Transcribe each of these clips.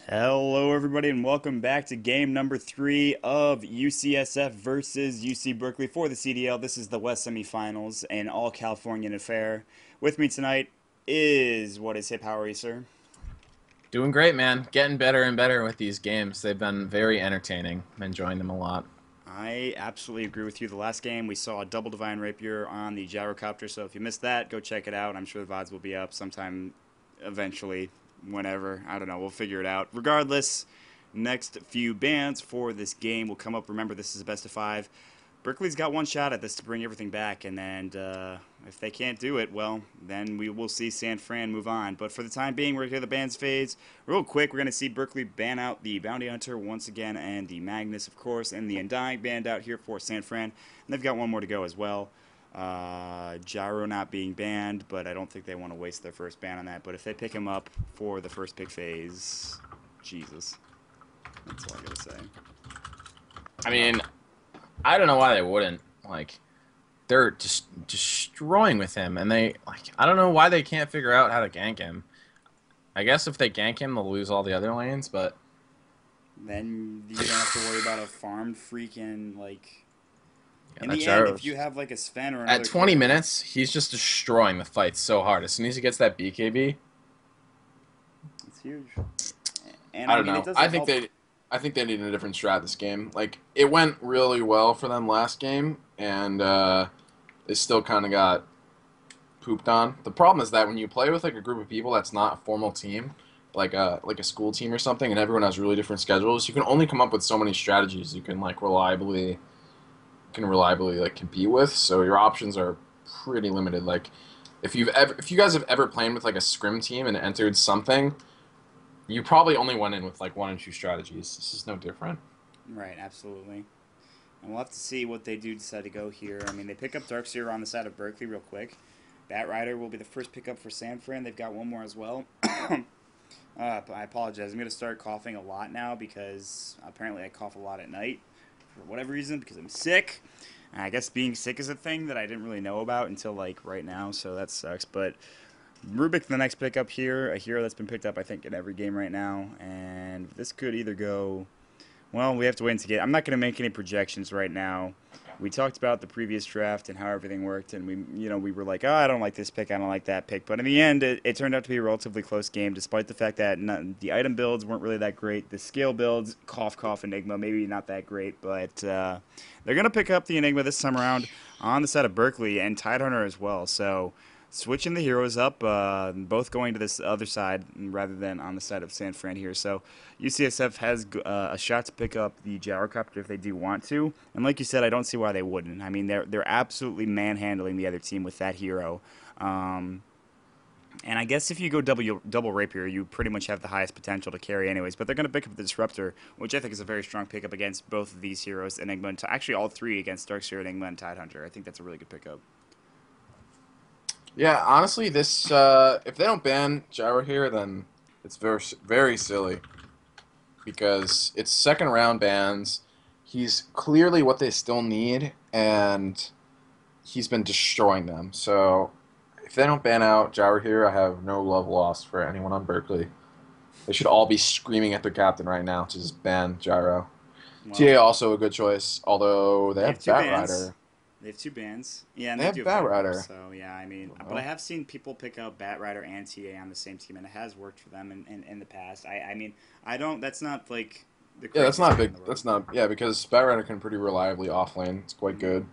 Hello, everybody, and welcome back to game number 3 of UCSF versus UC Berkeley for the CDL. This is the West Semifinals, an all-Californian affair. With me tonight is WhatIsHip. How are you, sir? Doing great, man. Getting better and better with these games. They've been very entertaining. I'm enjoying them a lot. I absolutely agree with you. The last game, we saw a double Divine Rapier on the gyrocopter, so if you missed that, go check it out. I'm sure the VODs will be up sometime eventually, whenever. I don't know. We'll figure it out. Regardless, next few bands for this game will come up. Remember, this is a best of 5. Berkeley's got one shot at this to bring everything back, and then if they can't do it, well, then we will see San Fran move on. But for the time being, we're going to hear the bands phase. Real quick, we're going to see Berkeley ban out the Bounty Hunter once again, and the Magnus, of course, and the Undying banned out here for San Fran. And they've got one more to go as well. Gyro not being banned, but I don't think they want to waste their first ban on that. But if they pick him up for the first pick phase, Jesus. That's all I got to say. I mean, I don't know why they wouldn't. Like, they're just destroying with him, and I don't know why they can't figure out how to gank him. I guess if they gank him, they'll lose all the other lanes, but then you don't have to worry about a farmed freaking, like... yeah, In that the end, gyro. if you have, like, a Sven or At another 20 character... minutes, he's just destroying the fight so hard. As soon as he gets that BKB, It's huge. And, I I don't mean, it know. doesn't help... I think they need a different strat this game. Like, it went really well for them last game, and they still kind of got pooped on. The problem is that when you play with like a group of people that's not a formal team, like a school team or something, and everyone has really different schedules, you can only come up with so many strategies you can like reliably like compete with. So your options are pretty limited. Like if you guys have ever played with like a scrim team and entered something, you probably only went in with like one or two strategies. This is no different. Right, absolutely. And we'll have to see what they do decide to go here. I mean, they pick up Darkseer on the side of Berkeley real quick. Bat Rider will be the first pickup for San Fran. They've got one more as well. I apologize. I'm going to start coughing a lot now because apparently I cough a lot at night for whatever reason because I'm sick. And I guess being sick is a thing that I didn't really know about until like right now, so that sucks. But Rubik, the next pickup here, a hero that's been picked up I think in every game right now, and this could either go. Well, we have to wait and see. I'm not going to make any projections right now. We talked about the previous draft and how everything worked, and we were like, oh, I don't like this pick, I don't like that pick. But in the end, it turned out to be a relatively close game, despite the fact that the item builds weren't really that great. The scale builds, cough, Enigma, maybe not that great, but they're going to pick up the Enigma this time around on the side of Berkeley and Tidehunter as well. So switching the heroes up, both going to this other side rather than on the side of San Fran here. So UCSF has a shot to pick up the gyrocopter if they do want to. And like you said, I don't see why they wouldn't. I mean, they're absolutely manhandling the other team with that hero. And I guess if you go double rapier, you pretty much have the highest potential to carry anyways. But they're going to pick up the disruptor, which I think is a very strong pickup against both of these heroes, Enigma and actually all three against Darkseer, Enigma, and Tidehunter. I think that's a really good pickup. Yeah, honestly, this if they don't ban Gyro here, then it's very silly because it's second round bans. He's clearly what they still need, and he's been destroying them. So if they don't ban out Gyro here, I have no love lost for anyone on Berkeley. They should all be screaming at their captain right now to just ban Gyro. Well, TA also a good choice, although they they have have two Bat bans. Rider. They have two bans. Yeah, and They they have do have Bat Bat Rider. Rider. So, yeah, I mean, but I Well, have seen people pick up Bat Rider and TA on the same team, and it has worked for them in the past. I mean, I don't, that's not like the yeah, that's craziest not thing in big. the world. That's not yeah because Bat Rider can pretty reliably offlane. It's quite Hmm. good.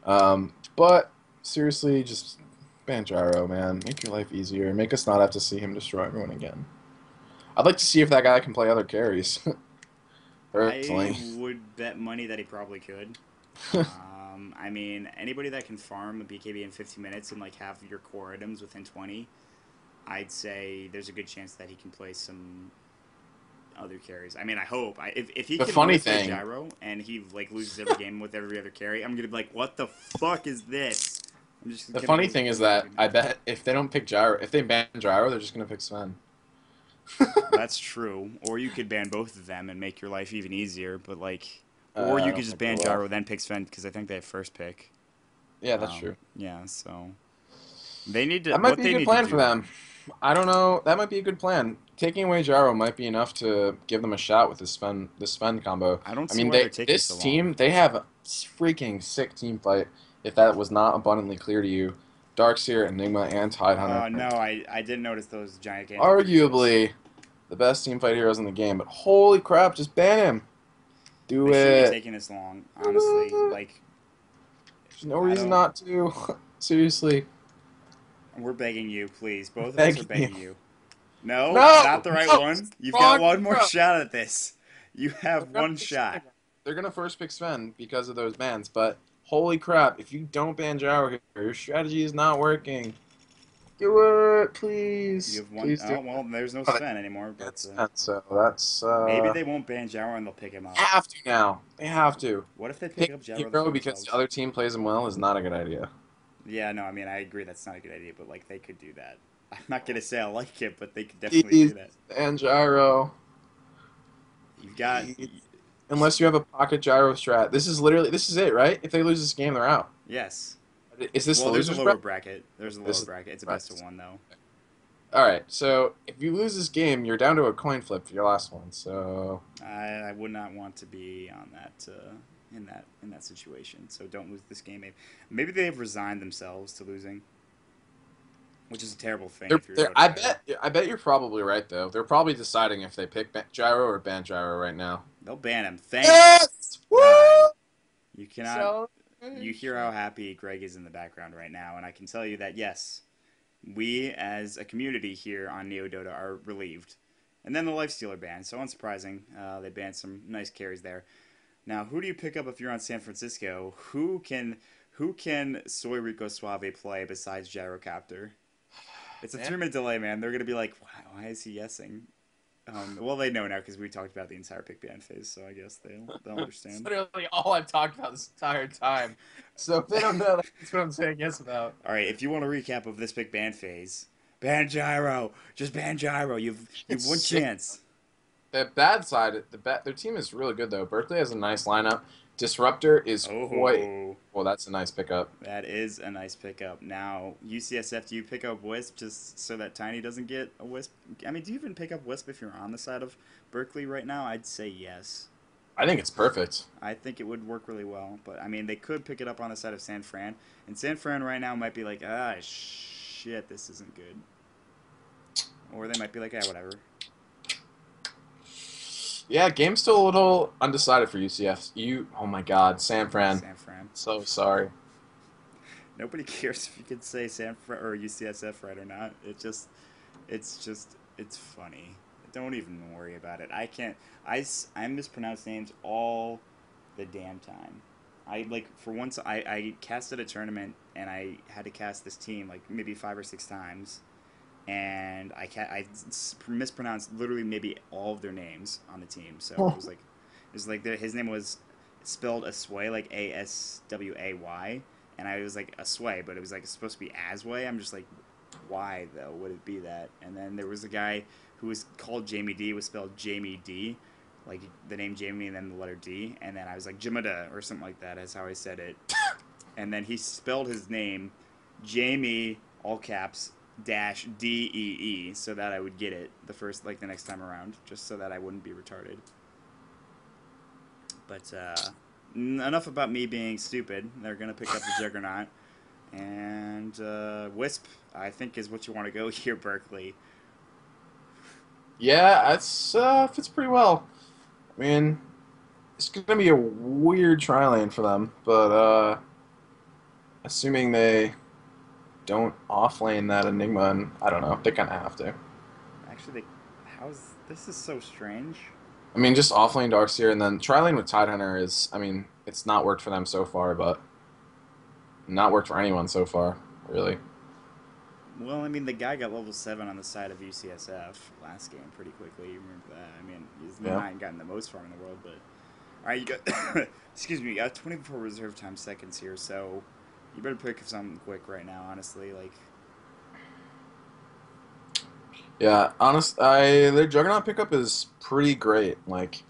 Hmm. But seriously, just ban Gyro, man. Make your life easier. Make us not have to see him destroy everyone again. I'd like to see if that guy can play other carries. I Personally. would bet money that he probably could. I mean, anybody that can farm a BKB in 50 minutes and like have your core items within 20, I'd say there's a good chance that he can play some other carries. I mean, I hope. If he The can funny only play thing, Gyro and he like loses every game with every other carry, I'm gonna be like, what the fuck is this? I'm just the gonna funny go thing is crazy. that I bet if they don't pick Gyro, if they ban Gyro, they're just gonna pick Sven. That's true. Or you could ban both of them and make your life even easier. But like, or I you could don't just think they ban will. Gyro then pick Sven because I think they have first pick. Yeah, that's true. Yeah. So they need to. That might What be a they good need to plan for do. them. I don't know. That might be a good plan. Taking away Gyro might be enough to give them a shot with this spend combo. I don't I see mean, why they're they taking this so long. team they have a freaking sick team fight. If that was not abundantly clear to you, Darkseer, Enigma, and Tidehunter, No, I didn't notice those giant creatures. arguably the best team fight heroes in the game. But holy crap, just ban him. They Do shouldn't be it. taking this long, honestly. Like, There's no I reason don't. not to. Seriously, We're begging you, please. Both of us are begging you. begging you. No, not No, the right no, one. You've got wrong one more hero. shot at this. You They're have gonna one pick Sven shot. again. They're gonna first pick Sven because of those bans, but holy crap, if you don't ban Gyro here, your strategy is not working. Do it, You please. have one. Please do Oh, it. well, there's no Oh, Sven anymore, but Sven, so that's maybe they won't ban Jaro and they'll pick him up. have to now. They have to. What if they pick Pick up Jaro hero because the themselves? other team plays him well is not a good idea. Yeah, no, I mean, I agree that's not a good idea, but, like, they could do that. I'm not going to say I like it, but they could definitely Please do that. ban Gyro. You've got. Please. Unless you have a pocket Gyro strat. This is it, right? If they lose this game, they're out. Yes. Is this Well, the there's a losers lower bracket? bracket. There's a This lower is bracket. It's a best of right. one, though. All right, so if you lose this game, you're down to a coin flip for your last one. So I would not want to be on that in that situation. So don't lose this game. Maybe they've resigned themselves to losing, which is a terrible thing if you're a Dota player. I bet you're probably right though. They're probably deciding if they pick Gyro or ban Gyro right now. They'll ban him. Thank Yes! God. Woo! You cannot. You hear how Celebration. happy Greg is in the background right now, and I can tell you that yes, we as a community here on Neo Dota are relieved. And then the Lifestealer ban, so unsurprising. They banned some nice carries there. Now, who do you pick up if you're on San Francisco? Who can Soy Rico Suave play besides Gyrocopter? It's a Man, 3 minute delay, man. They're gonna be like, why is he yesing? Well, they know now because we talked about the entire pick ban phase, so I guess they'll it's understand. literally all I've talked about this entire time. So if they don't know, that's what I'm saying yes about. All right, if you want a recap of this pick ban phase, ban Gyro. Just ban Gyro. You've It's one sick. chance. The bad side, their team is really good though. Berkeley has a nice lineup. Disruptor is quite. Oh, Well, that's a nice pickup. that is a nice pickup. Now, UCSF, do you pick up Wisp just so that Tiny doesn't get a Wisp? I mean, do you even pick up Wisp if you're on the side of Berkeley right now? I'd say yes. I think it's perfect. I think it would work really well. But, I mean, they could pick it up on the side of San Fran. And San Fran right now might be like, shit, this isn't good. Or they might be like, whatever. Yeah, game's still a little undecided for UCF. Oh my God, San Fran. San Fran. So sorry. Nobody cares if you could say San Fran or UCSF right or not. It's funny. Don't even worry about it. I can't. I mispronounce names all the damn time. I like for once I casted a tournament and I had to cast this team like maybe 5 or 6 times, and mispronounced literally maybe all of their names on the team. So it was like his name was spelled Asway like Asway, and I was like Asway, but it was like supposed to be Asway. I'm just like, why though would it be that? And then there was a guy who was called Jamie D, was spelled Jamie D, like the name Jamie and then the letter D, and then I was like Jimada or something like that. That's how I said it. And then he spelled his name Jamie all caps dash DEE so that I would get it the next time around, just so that I wouldn't be retarded. But enough about me being stupid. They're gonna pick up the Juggernaut, and Wisp I think is what you want to go here, Berkeley. Yeah, that's fits pretty well. I mean, it's gonna be a weird tri lane for them, but assuming they don't off lane that Enigma, and I don't know, they kind of have to. Actually, this is so strange. I mean, just off lane Darkseer and then tri lane with Tidehunter is, I mean, it's not worked for them so far, but not worked for anyone so far, really. Well, I mean, the guy got level 7 on the side of UCSF last game pretty quickly. You remember that? I mean, he's Yeah. not gotten the most farm in the world, but all right, you got excuse me, you got 24 reserve time seconds here, so you better pick something quick right now. Honestly, like Yeah, their Juggernaut pickup is pretty great. Like,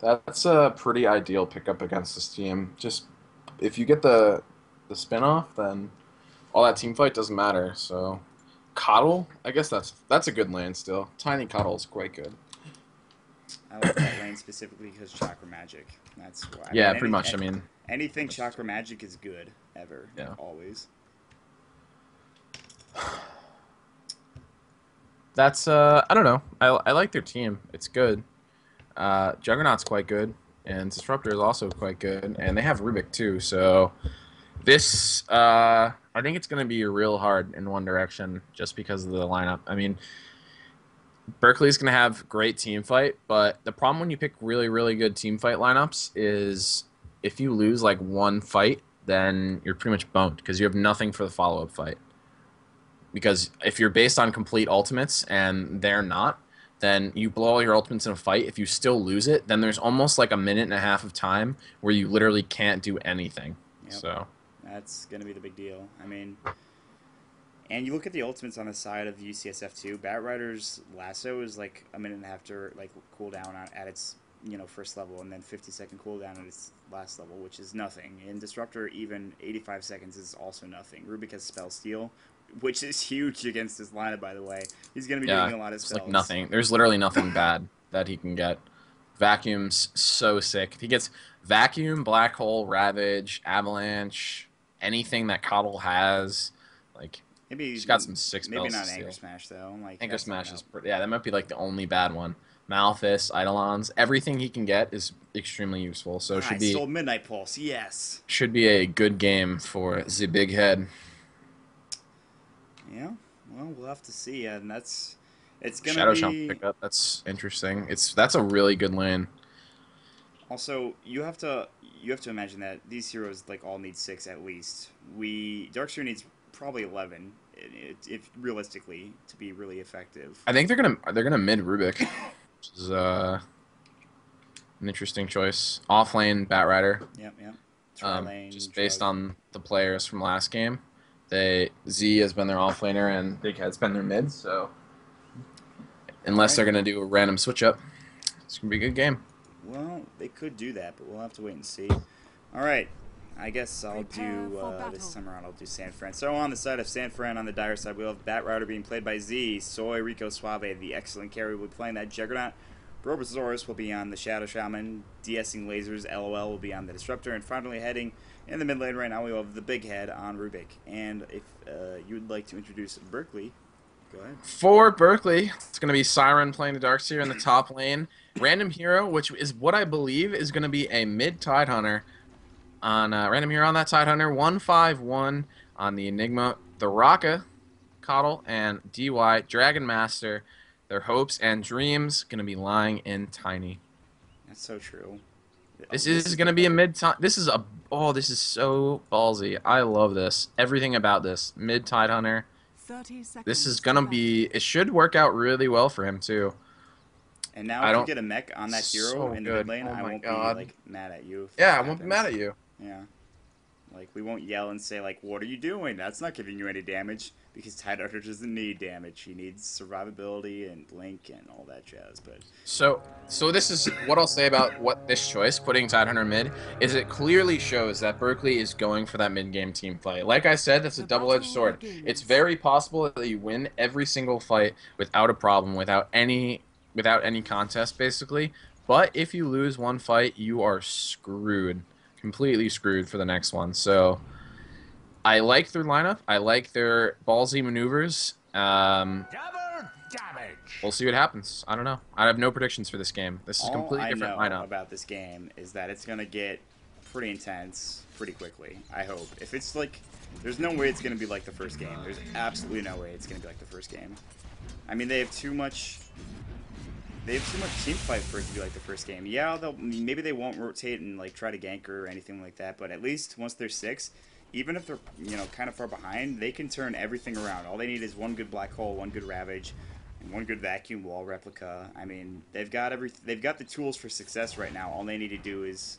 that's a pretty ideal pickup against this team. Just if you get the spin off, then all that team fight doesn't matter. So Coddle? I guess that's a good lane still. Tiny Coddle is quite good. I like that lane specifically because Chakra Magic. That's why. I Yeah, mean, pretty much. I mean, anything Chakra Magic is good ever, yeah. always. That's I don't know. I like their team. It's good. Juggernaut's quite good, and Disruptor is also quite good, and they have Rubik too. So this I think it's going to be real hard in one direction just because of the lineup. I mean, Berkeley's going to have great team fight, but the problem when you pick really good team fight lineups is if you lose like one fight, then you're pretty much boned because you have nothing for the follow up fight. Because if you're based on complete ultimates and they're not, then you blow all your ultimates in a fight. If you still lose it, then there's almost like a minute and a half of time where you literally can't do anything. Yep. So that's going to be the big deal. I mean, and you look at the ultimates on the side of UCSF too. Batrider's lasso is like a minute and a half to like cooldown at its first level, and then 50-second cooldown at its last level, which is nothing. In Disruptor, even 85 seconds is also nothing. Rubik has Spell Steal, which is huge against his lineup, by the way. He's going to be doing a lot of spells. Like nothing. There's literally nothing bad that he can get. Vacuum's so sick. If he gets Vacuum, Black Hole, Ravage, Avalanche, anything that Coddle has, like maybe he's got some sick spells. Maybe not Anchor Smash though. Like Anchor Smash is that might be like the only bad one. Malphus, Eidolons, everything he can get is extremely useful. So it should be stole Midnight Pulse. Yes. Should be a good game for the big head. Yeah. Well, we'll have to see, and it's gonna Shadow be Chomp pickup. That's interesting. That's a really good lane. Also, you have to imagine that these heroes like all need 6 at least. Darkseer needs probably 11, if realistically to be really effective. I think they're gonna mid Rubik, which is an interesting choice. Off lane Batrider. Yep. Just based on the players from last game, Z has been their off laner and Big Head's been their mid. So unless they're gonna do a random switch up, it's gonna be a good game. Well, they could do that, but we'll have to wait and see. All right. I guess I'll do, this time around, I'll do San Fran. So on the side of San Fran, on the Dire side, we'll have Batrider being played by Z. Soy, Rico, Suave, the excellent carry, will be playing that Juggernaut. Brobosaurus will be on the Shadow Shaman. DSing Lasers, LOL, will be on the Disruptor. And finally, heading in the mid lane right now, we have the Big Head on Rubik. And if you would like to introduce Berkeley, go ahead. For Berkeley, it's going to be Siren playing the Darkseer in the top lane. Random Hero, which is what I believe is going to be a mid Tidehunter. On Random Hero on that Tidehunter, 151 on the Enigma, the Raka, Coddle, and DY, Dragon Master. Their hopes and dreams going to be lying in Tiny. That's so true. This is going to be a mid-time. This is so ballsy. I love this. Everything about this. Mid Tidehunter. This is going to be, it should work out really well for him too. And now if you get a mech on that hero in the mid lane, I won't be like mad at you. Yeah, I won't be mad at you. Yeah. Like, we won't yell and say, like, what are you doing? That's not giving you any damage. Because Tidehunter doesn't need damage. He needs survivability and blink and all that jazz. But So this is what I'll say about this choice, putting Tidehunter mid, is it clearly shows that Berkeley is going for that mid-game team fight. Like I said, that's a double-edged sword. It's very possible that you win every single fight without a problem, without any contest, basically. But if you lose one fight, you are screwed. Completely screwed for the next one. So I like their lineup. I like their ballsy maneuvers. We'll see what happens. I don't know. I have no predictions for this game. This is a completely different lineup. All I know about this game is that it's going to get pretty intense pretty quickly, I hope. If it's like, there's no way it's going to be like the first game. There's absolutely no way it's going to be like the first game. I mean, they have too much team fight for it to be like the first game. Yeah, maybe they won't rotate and like try to gank or anything like that, but at least once they're 6, even if they're kind of far behind, they can turn everything around. All they need is one good black hole, one good ravage, and one good vacuum wall replica. I mean, they've got the tools for success right now. All they need to do is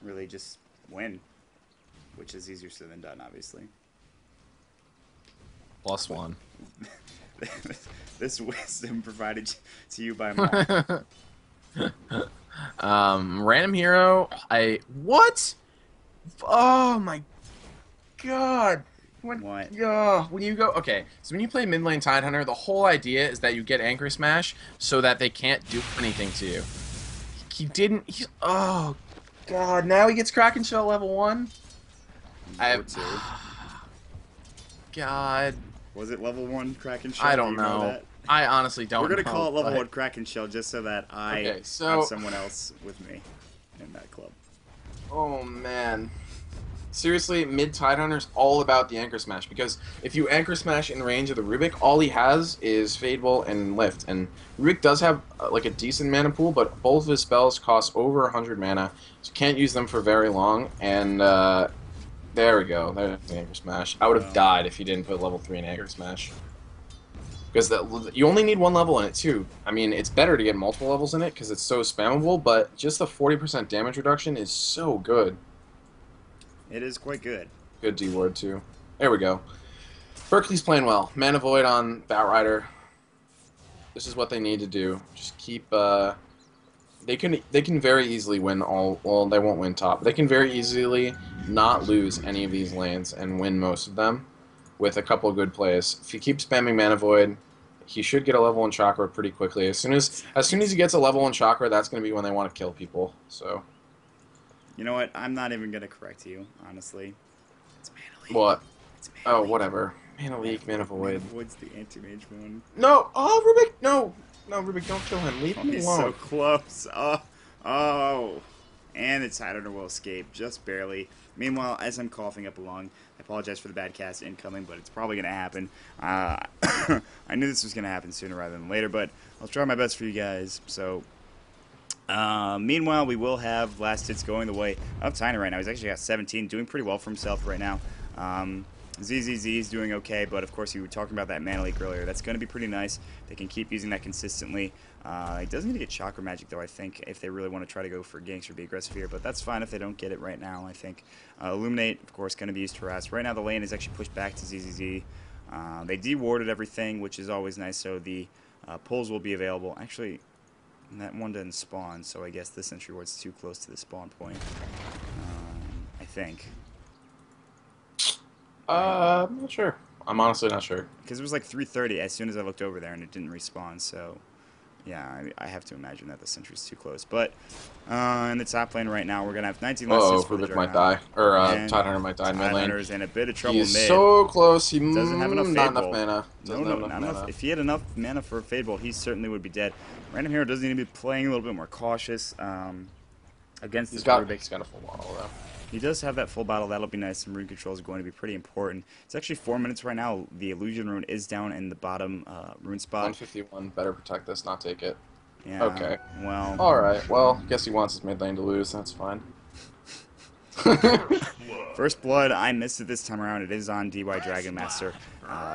really just win, which is easier said than done, obviously. +1. This wisdom provided to you by Maut. Random hero. What? Oh my god! What? Yeah, when you go okay, so when you play mid lane Tidehunter, the whole idea is that you get Anchor Smash so that they can't do anything to you. He didn't. Oh God! Now he gets Kraken Shell level 1. Or I two. God, Was it level 1 Kraken I Shell? Do don't you know know. that? I honestly We're don't gonna know. call it level But 1 Kraken Shell just so that I okay, have so someone else with me in that club. oh man. Seriously, mid Tidehunter's all about the Anchor Smash because if you Anchor Smash in range of the Rubik, all he has is Fade Bolt and Lift. And Rubik does have like a decent mana pool, but both of his spells cost over 100 mana, so you can't use them for very long. And there we go. There's the Anchor Smash. I would have Well, died if he didn't put level 3 in Anchor Smash. Because you only need one level in it too. I mean, it's better to get multiple levels in it because it's so spammable, but just the 40% damage reduction is so good. it is quite good. Good D word too. There we go. Berkeley's playing well. Mana Void on Batrider. This is what they need to do. Just keep. They can very easily win all. Well, they won't win top. They can very easily not lose any of these lanes and win most of them with a couple of good plays. If you keep spamming Mana Void, he should get a level 1 Chakra pretty quickly. As soon as he gets a level 1 Chakra, that's going to be when they want to kill people. So. You know what? I'm not even gonna correct you, honestly. It's Mana Leak. What? It's Mana Oh, Leak. whatever. Mana Leak, Mana Mana Void. Void's the anti-mage one. No! Oh, Rubik! No! No, Rubik, don't kill him. Leave Oh, him he's alone. so close. Oh. And the Tidehunter will escape, just barely. Meanwhile, as I'm coughing up along, I apologize for the bad cast incoming, but it's probably going to happen. I knew this was going to happen sooner rather than later, but I'll try my best for you guys. So, meanwhile, we will have Last Hits going the way of Tiny right now. He's actually got 17, doing pretty well for himself right now. ZZZ is doing okay, but of course you were talking about that Mana Leak earlier. That's going to be pretty nice. They can keep using that consistently. He does need to get Chakra Magic, though, I think, if they really want to try to go for ganks or be aggressive here, but that's fine if they don't get it right now, I think. Illuminate, of course, going to be used to harass. Right now the lane is actually pushed back to ZZZ. They de-warded everything, which is always nice, so the pulls will be available. Actually, that one doesn't spawn, so I guess this entry ward's too close to the spawn point, I think. I'm not sure. I'm honestly not sure. Because it was like 3:30 as soon as I looked over there and it didn't respawn, so yeah, I have to imagine that the sentry's too close. But in the top lane right now, we're going to have 19 last hits for the Rubik might Juggernaut. die. Or And Tidehunter might die in mid lane. Tidehunter's in a bit of trouble He's mid. so close. He Doesn't have enough not Fade enough Bolt. mana. No, not enough. If he had enough mana for a Fade Bolt, he certainly would be dead. Random Hero does need to be playing a little bit more cautious against this Rubik. He's got a full bottle though. He does have that full battle. That'll be nice. Some rune control is going to be pretty important. It's actually 4 minutes right now. The illusion rune is down in the bottom rune spot. 151. Better protect this, not take it. Yeah. Okay. Well. All right. Well, guess he wants his mid lane to lose. That's fine. First Blood, I missed it this time around. It is on DY Dragon Master.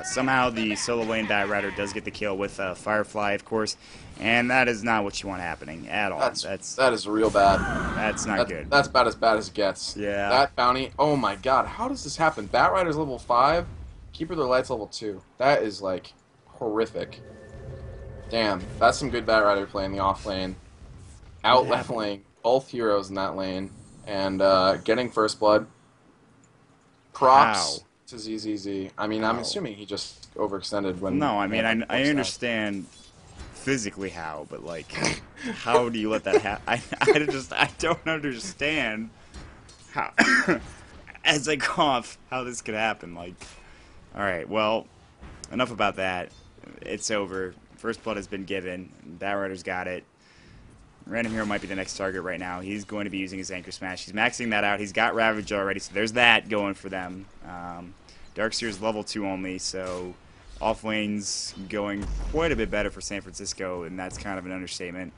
Somehow the solo lane Batrider does get the kill with Firefly, of course, and that is not what you want happening at all. That is real bad. That's not good. That's about as bad as it gets. Yeah. That bounty. Oh my god. How does this happen? Batrider's level 5. Keeper of the Light's level 2. That is like horrific. Damn. That's some good Batrider play in the off lane. Out leveling both heroes in that lane. And getting First Blood. Props to ZZZ. I mean, I'm assuming he just overextended when... No, I mean, I understand physically how, but, like, how do you let that happen? I don't understand how, as I cough, how this could happen. Like, alright, well, enough about that. It's over. First Blood has been given. Batrider's got it. Random Hero might be the next target right now. He's going to be using his Anchor Smash. He's maxing that out. He's got Ravage already, so there's that going for them. Darkseer's level 2 only, so off lane's going quite a bit better for San Francisco, and that's kind of an understatement.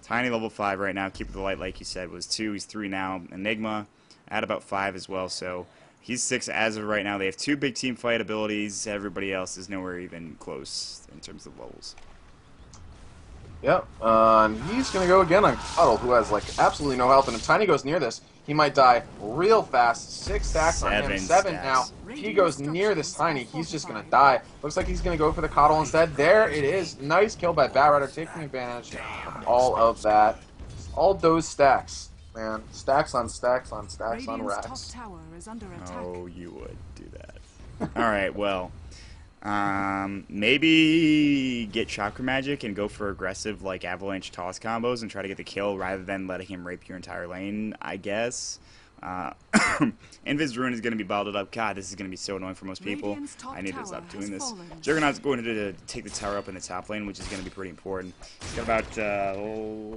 Tiny level 5 right now. Keeper of the Light, like you said, was 2. He's 3 now. Enigma at about 5 as well, so he's 6 as of right now. They have 2 big team fight abilities. Everybody else is nowhere even close in terms of levels. Yep, and he's going to go again on Cuddle, who has, like, absolutely no health, and if Tiny goes near this, he might die real fast. 6 stacks on him, 7 now. If he goes near this Tiny, he's just going to die. Looks like he's going to go for the Coddle instead. There it is. Nice kill by Batrider, taking advantage of all of that. All those stacks, man. Stacks on stacks on stacks on racks. Oh, you would do that. All right, well, maybe get Chakra Magic and go for aggressive like Avalanche toss combos and try to get the kill rather than letting him rape your entire lane, I guess. Uh, Invis Ruin is going to be bottled up. God, this is going to be so annoying for most people. I need to stop doing this. Juggernaut's going to take the tower up in the top lane, which is going to be pretty important. He's got about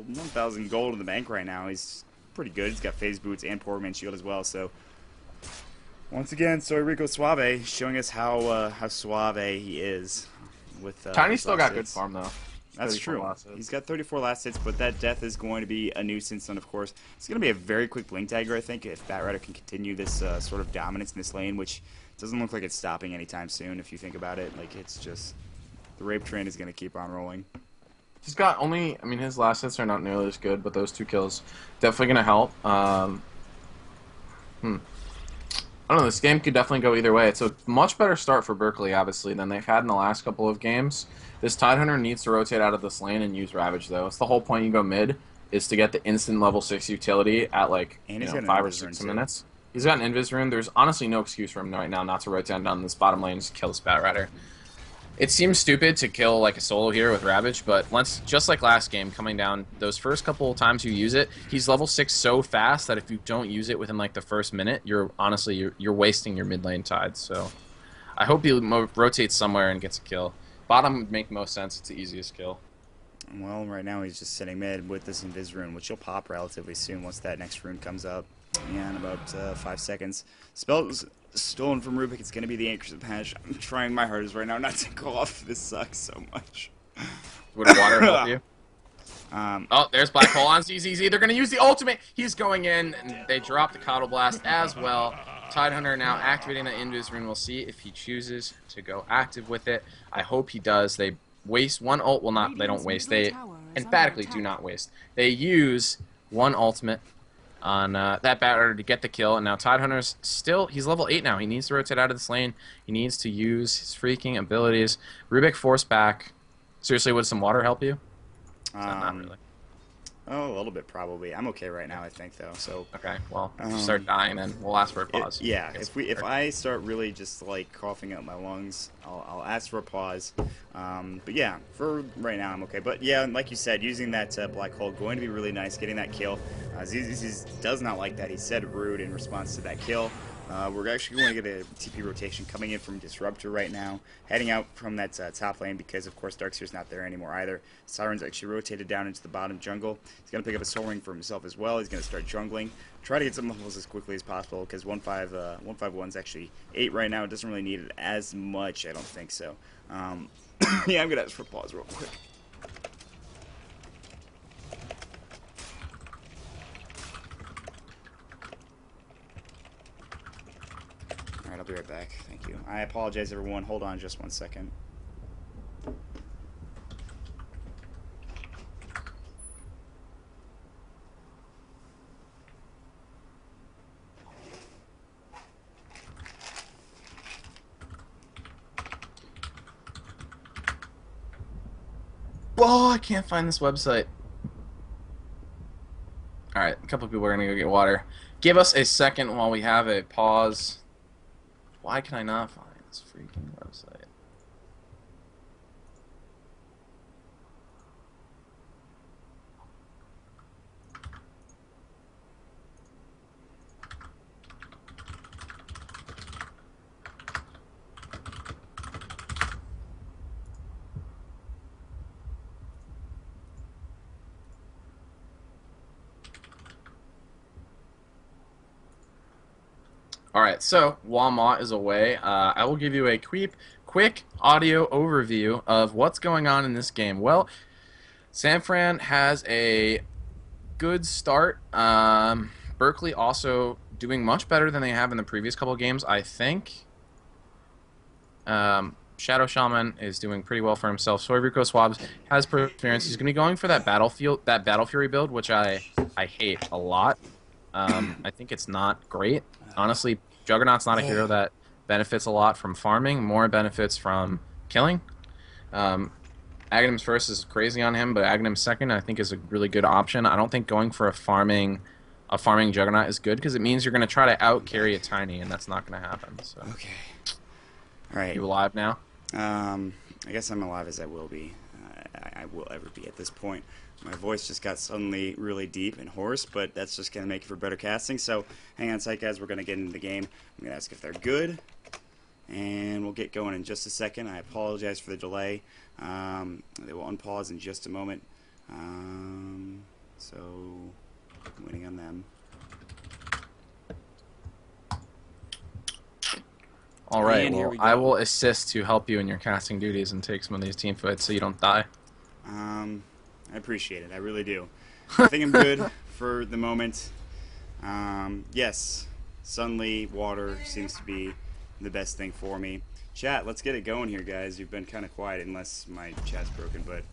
1,000 gold in the bank right now. He's pretty good. He's got phase boots and poor man shield as well. So once again, Soy Rico Suave showing us how suave he is. With Tiny still got good hits. farm though. That's true. He's got 34 last hits, but that death is going to be a nuisance. And of course, it's going to be a very quick blink dagger, I think, if Batrider can continue this sort of dominance in this lane, which doesn't look like it's stopping anytime soon. If you think about it, like it's just the rape train is going to keep on rolling. He's got only, I mean, his last hits are not nearly as good, but those 2 kills definitely going to help. I don't know, this game could definitely go either way. It's a much better start for Berkeley, obviously, than they've had in the last couple of games. This Tidehunter needs to rotate out of this lane and use Ravage, though. It's the whole point you go mid, is to get the instant level 6 utility at, like, 5 or 6 minutes. He's got an Invis Rune. There's honestly no excuse for him right now not to rotate down this bottom lane and just kill this Batrider. It seems stupid to kill like a solo here with Ravage, but just like last game, coming down, those first couple of times you use it, he's level 6 so fast that if you don't use it within like the first minute, you're wasting your mid lane Tide. So I hope he rotates somewhere and gets a kill. Bottom would make most sense. It's the easiest kill. Well, right now he's just sitting mid with this Invis Rune, which will pop relatively soon once that next rune comes up. Yeah, in about 5 seconds. Spell's stolen from Rubik. It's going to be the Anchors of Panish. I'm trying my hardest right now not to go off. This sucks so much. Would water help you? Oh, there's Black Hole on ZZZ. They're going to use the ultimate. He's going in, and they drop the Coddle Blast as well. Tidehunter now activating the Invis Rune. We'll see if he chooses to go active with it. I hope he does. They waste one ult. Well, not they don't waste. They emphatically do not waste. They use one ultimate on that Batrider to get the kill, and now Tidehunter's still, he's level 8 now. He needs to rotate out of this lane. He needs to use his freaking abilities. Rubik force back. Seriously, would some water help you? Not really. Oh, a little bit probably. I'm okay right now, I think, though. So okay, well, if you start dying, then we'll ask for a pause. Yeah, if I start really just like coughing out my lungs, I'll ask for a pause. But yeah, for right now, I'm okay. But yeah, like you said, using that Black Hole going to be really nice. Getting that kill. ZZ does not like that. He said rude in response to that kill. We're actually going to get a TP rotation coming in from Disruptor right now, heading out from that top lane because, of course, Darkseer's not there anymore either. Siren's actually rotated down into the bottom jungle. He's going to pick up a Soul Ring for himself as well. He's going to start jungling. Try to get some levels as quickly as possible because 151's actually 8 right now. It doesn't really need it as much, I don't think so. Yeah, I'm going to ask for a pause real quick. Alright, I'll be right back. Thank you. I apologize, everyone. Hold on just 1 second. Oh, I can't find this website. Alright, a couple people are going to go get water. Give us a second while we have a pause. Why can I not find this freaking website? Alright, so while Maut is away, I will give you a quick audio overview of what's going on in this game. Well, San Fran has a good start. Berkeley also doing much better than they have in the previous couple of games, I think. Shadow Shaman is doing pretty well for himself. Soyruko Swabs has perseverance. He's going to be going for that Battle Fury build, which I hate a lot. I think it's not great. Honestly, Juggernaut's not a hero that benefits a lot from farming. More benefits from killing. Aghanim's first is crazy on him, but Aghanim's second I think is a really good option. I don't think going for a farming Juggernaut is good because it means you're going to try to out carry a Tiny, and that's not going to happen. So. Okay. All right. You alive now? I guess I'm alive as I will be. I will ever be at this point. My voice just got suddenly really deep and hoarse, but that's just going to make it for better casting. So hang on tight, guys. We're going to get into the game. I'm going to ask if they're good, and we'll get going in just a second. I apologize for the delay. They will unpause in just a moment. So I'm waiting on them. All right, And here well, we I go. will assist to help you in your casting duties and take some of these team fights so you don't die. I appreciate it. I really do. I think I'm good for the moment. Yes, suddenly water seems to be the best thing for me. Chat, let's get it going here, guys. You've been kind of quiet unless my chat's broken, but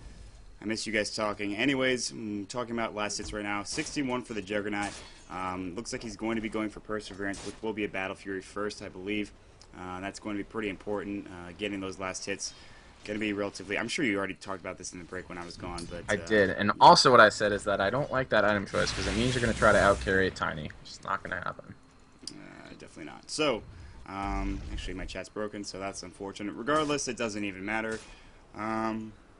I miss you guys talking. Anyways, I'm talking about last hits right now. 61 for the Juggernaut. Looks like he's going to be going for Perseverance, which will be a Battle Fury first, I believe. That's going to be pretty important, getting those last hits. Going to be relatively... I'm sure you already talked about this in the break when I was gone, but... I did, and also what I said is that I don't like that item choice because it means you're going to try to outcarry Tiny, which is not going to happen. Definitely not. So, actually my chat's broken, so that's unfortunate. Regardless, it doesn't even matter.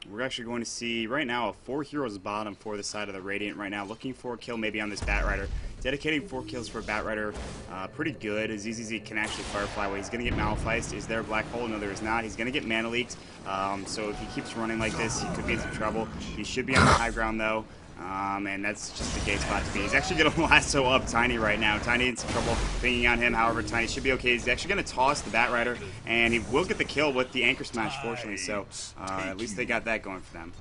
We're actually going to see, right now, a 4 heroes bottom for the side of the Radiant right now. Looking for a kill maybe on this Batrider. Dedicating 4 kills for Batrider. Pretty good. ZZZ can actually Firefly away. He's going to get Malphite. Is there a Black Hole? No, there is not. He's going to get Mana Leaks. So if he keeps running like this, he could be in some trouble. He should be on the high ground, though. And that's just a gay spot to be. He's actually going to lasso up Tiny right now. Tiny in some trouble pinging on him. However, Tiny should be okay. He's actually going to toss the Batrider, and he will get the kill with the Anchor Smash, fortunately. So at least they got that going for them.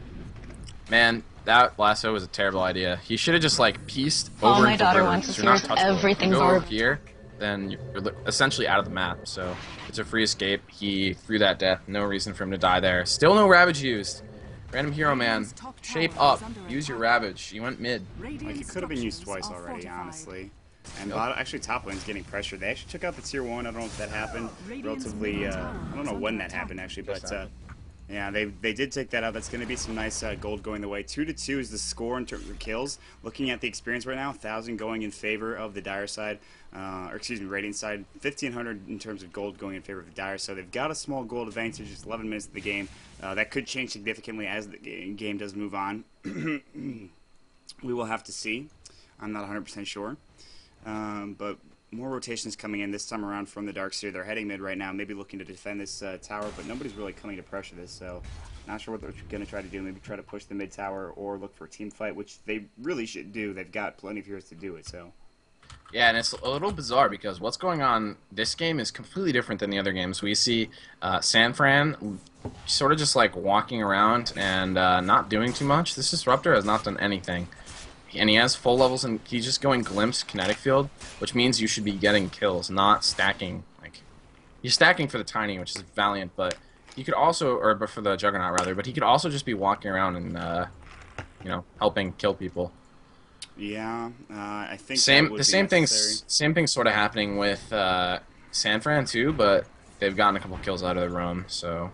Man, that lasso was a terrible idea. He should have just, like, pieced All over my into daughter River, wants because to you're not see touchable. everything's If you go over over. here, then you're essentially out of the map, so it's a free escape. He threw that death. No reason for him to die there. Still no Ravage used. Random hero man, shape up. Use your Ravage. He went mid. Like, it could have been used twice already, honestly. And actually, top lane's getting pressured. They actually took out the tier 1. I don't know if that happened relatively... I don't know when that happened, actually, but... yeah, they did take that out. That's going to be some nice gold going the way. 2-2 is the score in terms of kills. Looking at the experience right now, 1,000 going in favor of the Dire side. Or excuse me, Radiant side. 1,500 in terms of gold going in favor of the Dire. So they've got a small gold advantage. Just 11 minutes of the game. That could change significantly as the game does move on. We will have to see. I'm not 100% sure. But more rotations coming in this time around from the Darkseer. They're heading mid right now, maybe looking to defend this tower, but nobody's really coming to pressure this, so not sure what they're going to try to do. Maybe try to push the mid tower or look for a team fight, which they really should do. They've got plenty of heroes to do it, so... Yeah, and it's a little bizarre because what's going on this game is completely different than the other games. We see Sanfran sort of just like walking around and not doing too much. This Disruptor has not done anything. And he has full levels, and he's just going Glimpse Kinetic Field, which means you should be getting kills, not stacking. Like, you're stacking for the Tiny, which is Valiant, but he could also, or for the Juggernaut rather, but he could also just be walking around and, you know, helping kill people. Yeah, I think the same thing's sort of happening with Sanfran too, but they've gotten a couple kills out of the roam, so.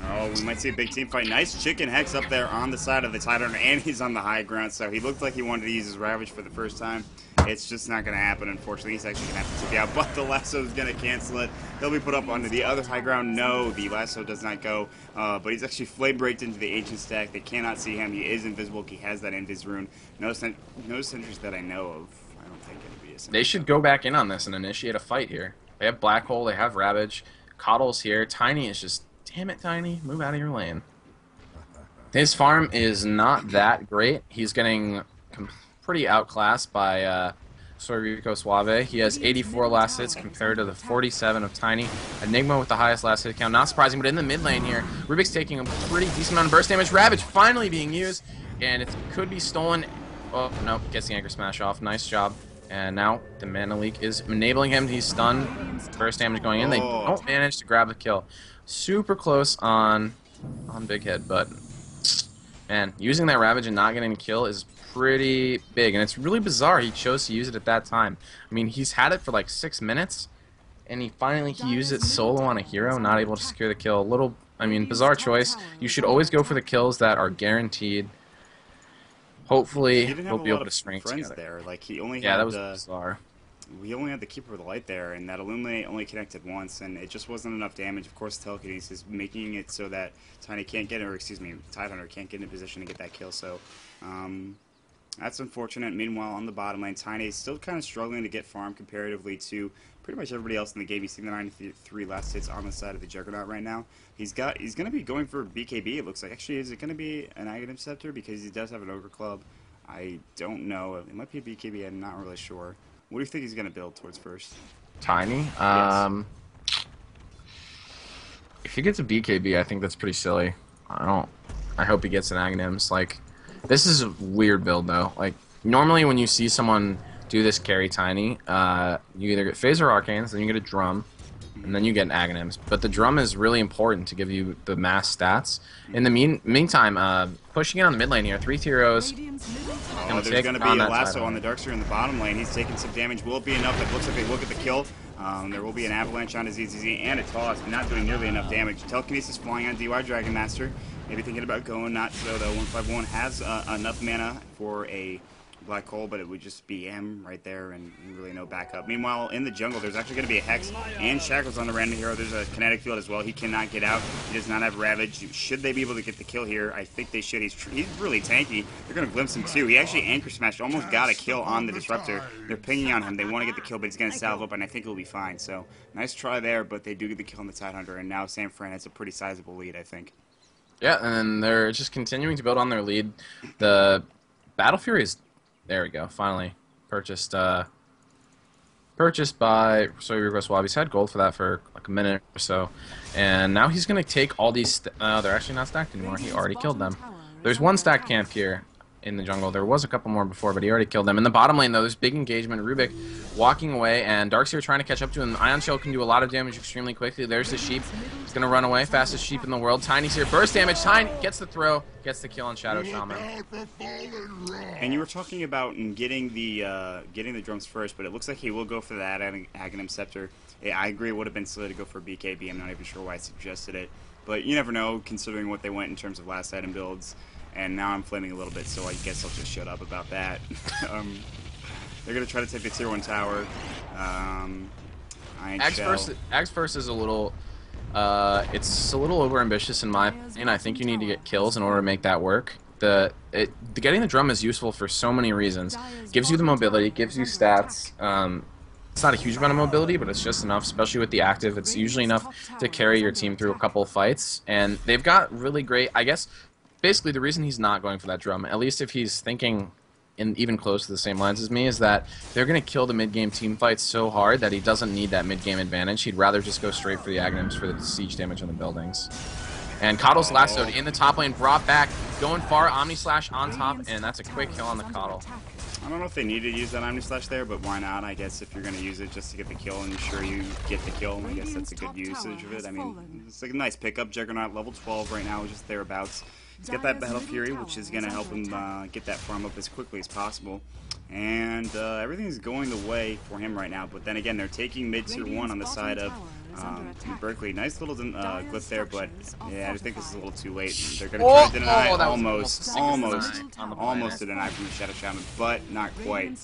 Oh, we might see a big team fight. Nice Chicken Hex up there on the side of the Titan, and he's on the high ground, so he looked like he wanted to use his Ravage for the first time. It's just not going to happen, unfortunately. He's actually going to have to take out, but the lasso is going to cancel it. He'll be put up onto the other high ground. No, the lasso does not go, but he's actually flame braked into the Ancient stack. They cannot see him. He is invisible. He has that Invis rune. No sentries that I know of. I don't think it'll be a sentry. They should go back in on this and initiate a fight here. They have Black Hole, they have Ravage, Coddle's here. Tiny is just... Damn it, Tiny. Move out of your lane. His farm is not that great. He's getting pretty outclassed by Sorrico Suave. He has 84 last hits compared to the 47 of Tiny. Enigma with the highest last hit count. Not surprising, but in the mid lane here, Rubik's taking a pretty decent amount of burst damage. Ravage finally being used, and it could be stolen. Oh, no. Gets the Anchor Smash off. Nice job. And now the Mana Leak is enabling him. He's stunned. Burst damage going in. They don't manage to grab the kill. Super close on Big Head, but man, using that Ravage and not getting a kill is pretty big, and it's really bizarre he chose to use it at that time. I mean, he's had it for like 6 minutes, and he used it solo on a hero, not able to secure the kill. A little, I mean, bizarre choice. You should always go for the kills that are guaranteed. Hopefully, we'll be able to string together. There. Like, he only yeah, had, that was bizarre. We only had the Keeper of the Light there, and that Illuminate only connected once, and it just wasn't enough damage. Of course, Telekinesis making it so that Tiny can't get, or excuse me, Tidehunter can't get in a position to get that kill. So that's unfortunate. Meanwhile, on the bottom lane, Tiny is still kind of struggling to get farm comparatively to pretty much everybody else in the game. He's seeing the 93 last hits on the side of the Juggernaut right now. He's going to be going for BKB, it looks like. Actually, is it going to be an Aghanim Scepter? Because he does have an Ogre Club. I don't know. It might be a BKB. I'm not really sure. What do you think he's going to build towards first? Tiny? Yes. If he gets a BKB, I think that's pretty silly. I hope he gets an Aghanims. Like, this is a weird build, though. Like, normally when you see someone do this carry Tiny, you either get Phaser Arcanes, then you get a Drum, and then you get an Aghanims. But the Drum is really important to give you the mass stats. In the meantime, pushing in on the mid lane here, 3 heroes. Oh, there's going to be a lasso on the Darkseer in the bottom lane. He's taking some damage. Will it be enough? It looks like they will get the kill. There will be an avalanche on his EZZ and a toss, but not doing nearly enough damage. Telekinesis flying on DY Dragon Master. Maybe thinking about going, not so though. 151 has enough mana for a Black Hole, but it would just be M right there and really no backup. Meanwhile, in the jungle, there's actually going to be a Hex and Shackles on the random hero. There's a Kinetic Field as well. He cannot get out. He does not have Ravage. Should they be able to get the kill here? I think they should. He's really tanky. They're going to glimpse him too. He actually Anchor Smashed, almost got a kill on the Disruptor. They're pinging on him. They want to get the kill, but he's going to salve up, and I think he'll be fine. So, nice try there, but they do get the kill on the Tidehunter, and now San Fran has a pretty sizable lead, I think. Yeah, and then they're just continuing to build on their lead. The Battle Fury is... There we go. Finally purchased. Purchased by Request Wabi. He's had gold for that for like a minute or so, and now he's gonna take all these. They're actually not stacked anymore. He already killed them. There's one stacked camp here in the jungle. There was a couple more before, but he already killed them. In the bottom lane, though, there's big engagement. Rubik walking away, and Darkseer trying to catch up to him. Ion Shell can do a lot of damage extremely quickly. There's the Sheep. He's going to run away. Fastest Sheep in the world. Tiny's here. Burst damage. Tiny gets the throw. Gets the kill on Shadow Shaman. And you were talking about getting the drums first, but it looks like he will go for that Aghanim Scepter. Yeah, I agree it would have been silly to go for BKB. I'm not even sure why I suggested it. But you never know, considering what they went in terms of last item builds. And now I'm flaming a little bit, so I guess I'll just shut up about that. They're going to try to take the tier 1 tower. Axe first is a little... it's a little overambitious in my opinion. I think you need to get kills in order to make that work. Getting the drum is useful for so many reasons. Gives you the mobility, gives you stats. It's not a huge amount of mobility, but it's just enough, especially with the active. It's usually enough to carry your team through a couple of fights. And they've got really great... I guess... Basically, the reason he's not going for that drum, at least if he's thinking in even close to the same lines as me, is that they're going to kill the mid-game team fights so hard that he doesn't need that mid-game advantage. He'd rather just go straight for the Aghanims for the siege damage on the buildings. And Coddle's lassoed in the top lane, brought back, going far, Omni Slash on top, and that's a quick kill on the Coddle. I don't know if they need to use that Omni Slash there, but why not? I guess if you're going to use it just to get the kill and ensure you get the kill, I guess that's a good usage of it. I mean, it's like a nice pickup. Juggernaut level 12 right now, just thereabouts. He's got that Battle Fury, which is going to help him get that farm up as quickly as possible. And everything's going the way for him right now. But then again, they're taking mid-tier 1 on the side of Berkeley. Nice little glyph there, but yeah, I think this is a little too late. They're going to try to deny almost a deny from the Shadow Shaman, but not quite.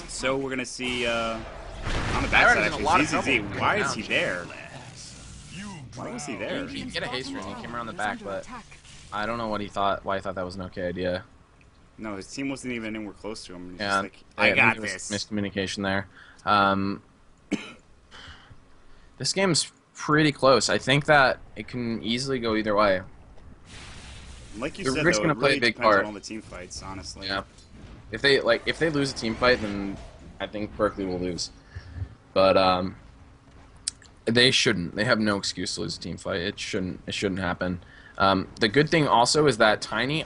So we're going to see on the backside, actually, ZZZ. Why is he there? Why was he there? He get a haste ring. He came around the back, but I don't know what he thought. Why he thought that was an okay idea. No, his team wasn't even anywhere close to him. Yeah, just like, I got this. Miscommunication there. This game's pretty close. I think that it can easily go either way. Like you said, though, it really depends on all the team fights, honestly. Yeah. If they lose a team fight, then I think Berkeley will lose. But they shouldn't. They have no excuse to lose a team fight. It shouldn't happen. The good thing also is that Tiny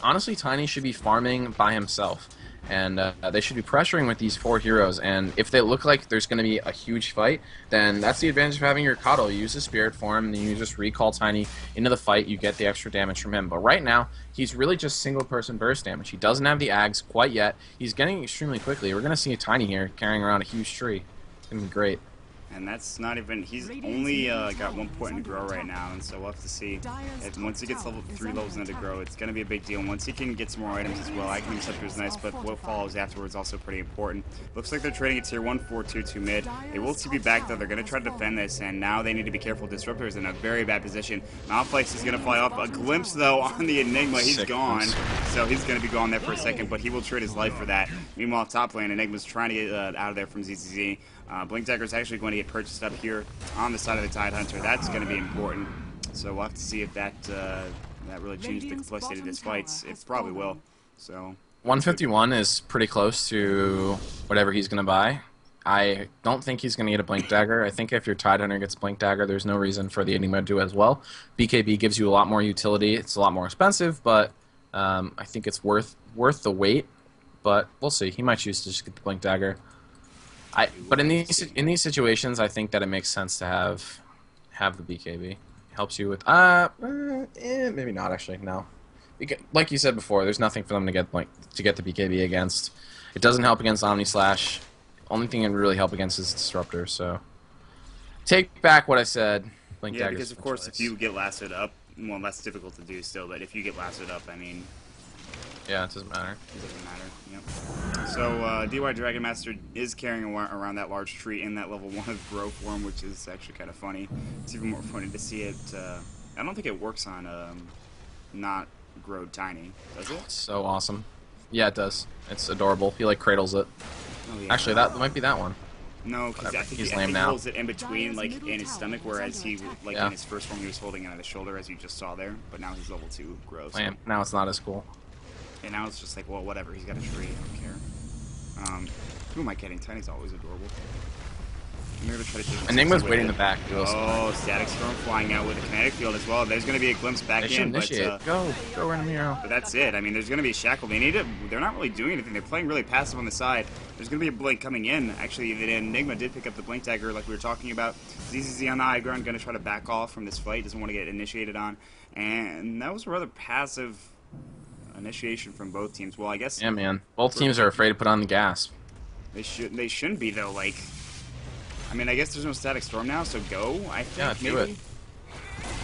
should be farming by himself. And they should be pressuring with these 4 heroes. And if they look like there's going to be a huge fight, then that's the advantage of having your Coddle. You use the Spirit form, and then you just recall Tiny into the fight. You get the extra damage from him. But right now, he's really just single-person burst damage. He doesn't have the Ags quite yet. He's getting extremely quickly. We're going to see a Tiny here carrying around a huge tree. It's going to be great. And that's not even, he's only got 1 point in grow right now, and so we'll have to see if once he gets level 3 levels into grow, it's going to be a big deal. And once he can get some more items as well, Item Scepter is nice, but what follows afterwards is also pretty important. Looks like they're trading a tier 1 4-2-2 mid. They will TP back though, they're going to try to defend this, and now they need to be careful. Disruptor is in a very bad position. Malphite is going to fly off. A glimpse though on the Enigma, he's gone. So he's going to be gone there for a second, but he will trade his life for that. Meanwhile, top lane, Enigma's trying to get out of there from ZZZ. Blink Dagger is actually going to get purchased up here on the side of the Tidehunter. That's going to be important. So we'll have to see if that really changes the complexity of this fight. It probably will. So 151 is pretty close to whatever he's going to buy. I don't think he's going to get a Blink Dagger. I think if your Tidehunter gets Blink Dagger, there's no reason for the Enigma to do as well. BKB gives you a lot more utility. It's a lot more expensive, but I think it's worth the wait. But we'll see. He might choose to just get the Blink Dagger. But in these situations, I think that it makes sense to have the BKB. Helps you with maybe not actually. No, because, like you said before, there's nothing for them to get the BKB against. It doesn't help against Omni Slash. Only thing it would really help against is Disruptor. So take back what I said. Blink yeah, because of course, if you get lasted up, well, that's difficult to do still. But if you get lasted up, I mean. Yeah, it doesn't matter. It doesn't matter, yep. So, DY Dragon Master is carrying around that large tree in that level 1 of grow form, which is actually kind of funny. It's even more funny to see it. I don't think it works on not growed tiny, does it? So awesome. Yeah, it does. It's adorable. He, like, cradles it. Oh, yeah. Actually, that might be that one. No, because I think he holds it in between, like, in his stomach, whereas he, like, in his first form, he was holding it on his shoulder, as you just saw there. But now he's level 2 grow. So. Now it's not as cool. And now it's just like, well, whatever. He's got a tree. I don't care. Who am I kidding? Tiny's always adorable. I'm going to try to take Enigma's waiting in the back. Oh, Static Storm flying out with a kinetic field as well. There's going to be a glimpse back in. But, go random hero. But that's it. I mean, there's going to be a shackle. They're not really doing anything. They're playing really passive on the side. There's going to be a blink coming in. Actually, the Enigma did pick up the Blink Dagger like we were talking about. ZZZ on the high ground, going to try to back off from this fight. Doesn't want to get initiated on. And that was a rather passive initiation from both teams. Well, I guess. Yeah, man. Both teams are afraid to put on the gas. They shouldn't be though. Like, I mean, I guess there's no Static Storm now, so go. I think do maybe. it.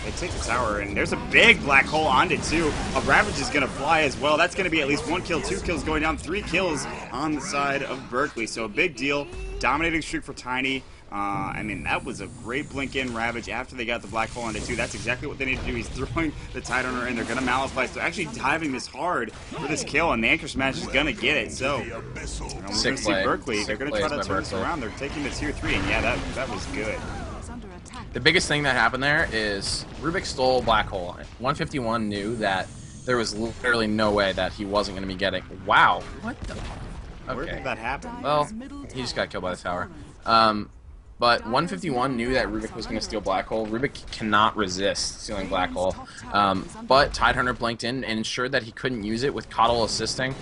They take the tower, and there's a big black hole on it too. A Ravage is gonna fly as well. That's gonna be at least 1 kill, 2 kills going down, 3 kills on the side of Berkeley. So a big deal, dominating streak for Tiny. I mean, that was a great blink in Ravage after they got the black hole on it too. That's exactly what they need to do. He's throwing the Tidehunter in. They're going to Malphite. So actually diving this hard for this kill, and the Anchor Smash is going to get it. So we're going to see Berkeley. They're going to try to turn this around. They're taking the tier 3, and yeah, that was good. The biggest thing that happened there is Rubik stole black hole. 151 knew that there was literally no way that he wasn't going to be getting. Wow. What the? Okay. Where did that happen? Well, he just got killed by the tower. But 151 knew that Rubik was going to steal Black Hole. Rubik cannot resist stealing Black Hole. But Tidehunter blanked in and ensured that he couldn't use it with Coddle assisting.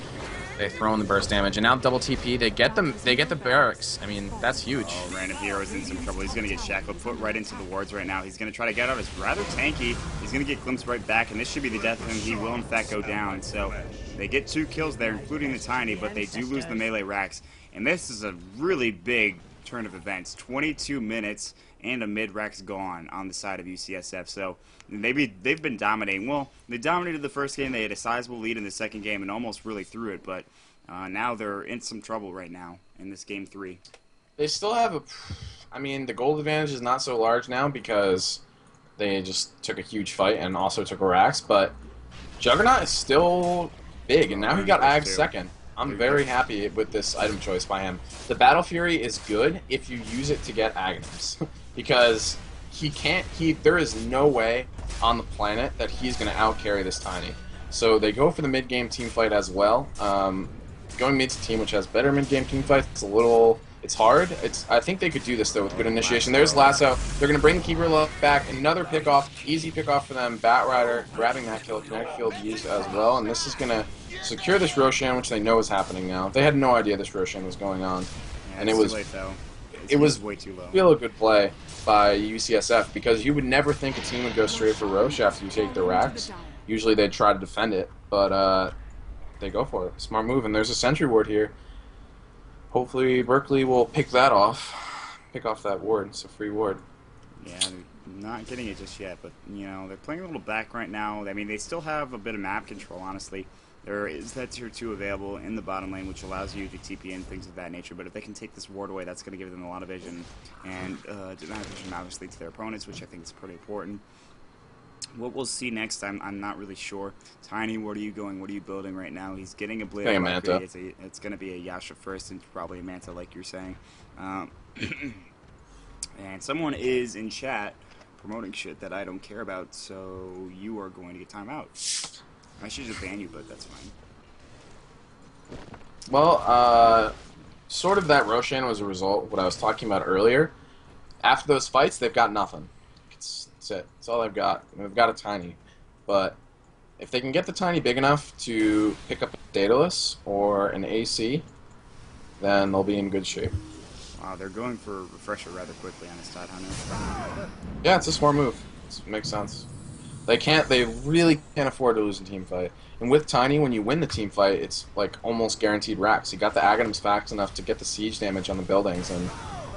They throw in the burst damage, and now double TP. They get the barracks. I mean, that's huge. Oh, random hero is in some trouble. He's going to get shackled, put right into the wards right now. He's going to try to get out. It's rather tanky. He's going to get glimpsed right back, and this should be the death of him. He will, in fact, go down. So they get 2 kills there, including the Tiny, but they do lose the melee racks. And this is a really big turn of events. 22 minutes and a mid-rack's gone on the side of UCSF. So they've been dominating. Well, they dominated the first game. They had a sizable lead in the second game and almost really threw it. But now they're in some trouble right now in this game 3. They still have I mean, the gold advantage is not so large now because they just took a huge fight and also took a racks. But Juggernaut is still big, and now he got Ag second. I'm very happy with this item choice by him. The Battle Fury is good if you use it to get Aghanim's, because there is no way on the planet that he's going to outcarry this Tiny. So they go for the mid-game team fight as well. Going mid to team, which has better mid-game team fights, it's hard. I think they could do this though with good initiation. There's Lasso. They're going to bring the Keeper Love back. Another pickoff, easy pickoff for them. Batrider grabbing that kill. Kinetic Field used as well, and this is going to secure this Roshan, which they know is happening now. They had no idea this Roshan was going on, yeah, and it was too late, though. It was way too low. Real good play by UCSF, because you would never think a team would go straight for Roche after you take the racks. Usually they'd try to defend it, but they go for it. Smart move, and there's a sentry ward here. Hopefully Berkeley will pick that off. pick off that ward. It's a free ward. Yeah, they're not getting it just yet, but, you know, they're playing a little back right now. I mean, they still have a bit of map control, honestly. There is that tier 2 available in the bottom lane, which allows you to TP in, things of that nature. But if they can take this ward away, that's going to give them a lot of vision. And amount of vision, obviously, to their opponents, which I think is pretty important. What we'll see next, I'm not really sure. Tiny, what are you going? What are you building right now? He's getting a Blade of Manta. It's going to be a Yasha first and probably a Manta, like you're saying. And someone is in chat promoting shit that I don't care about, so you are going to get time out. I should just ban you, but that's fine. Well, sort of that Roshan was a result of what I was talking about earlier. After those fights, they've got nothing. That's it. That's all they've got. They've got a Tiny. But if they can get the Tiny big enough to pick up a Daedalus or an AC, then they'll be in good shape. Wow, they're going for Refresher rather quickly on this Tidehunter. Yeah, it's a smart move. It makes sense. They really can't afford to lose a team fight. And with Tiny, when you win the team fight, it's like almost guaranteed racks. You got the Aghanims fast enough to get the siege damage on the buildings, and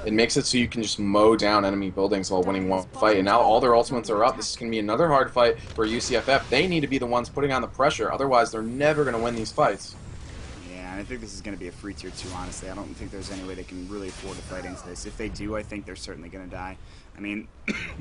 it makes it so you can just mow down enemy buildings while winning one fight. And now all their ultimates are up. This is going to be another hard fight for UCFF. They need to be the ones putting on the pressure, otherwise they're never going to win these fights. And I think this is going to be a free tier 2, honestly. I don't think there's any way they can really afford to fight into this. If they do, I think they're certainly going to die. I mean,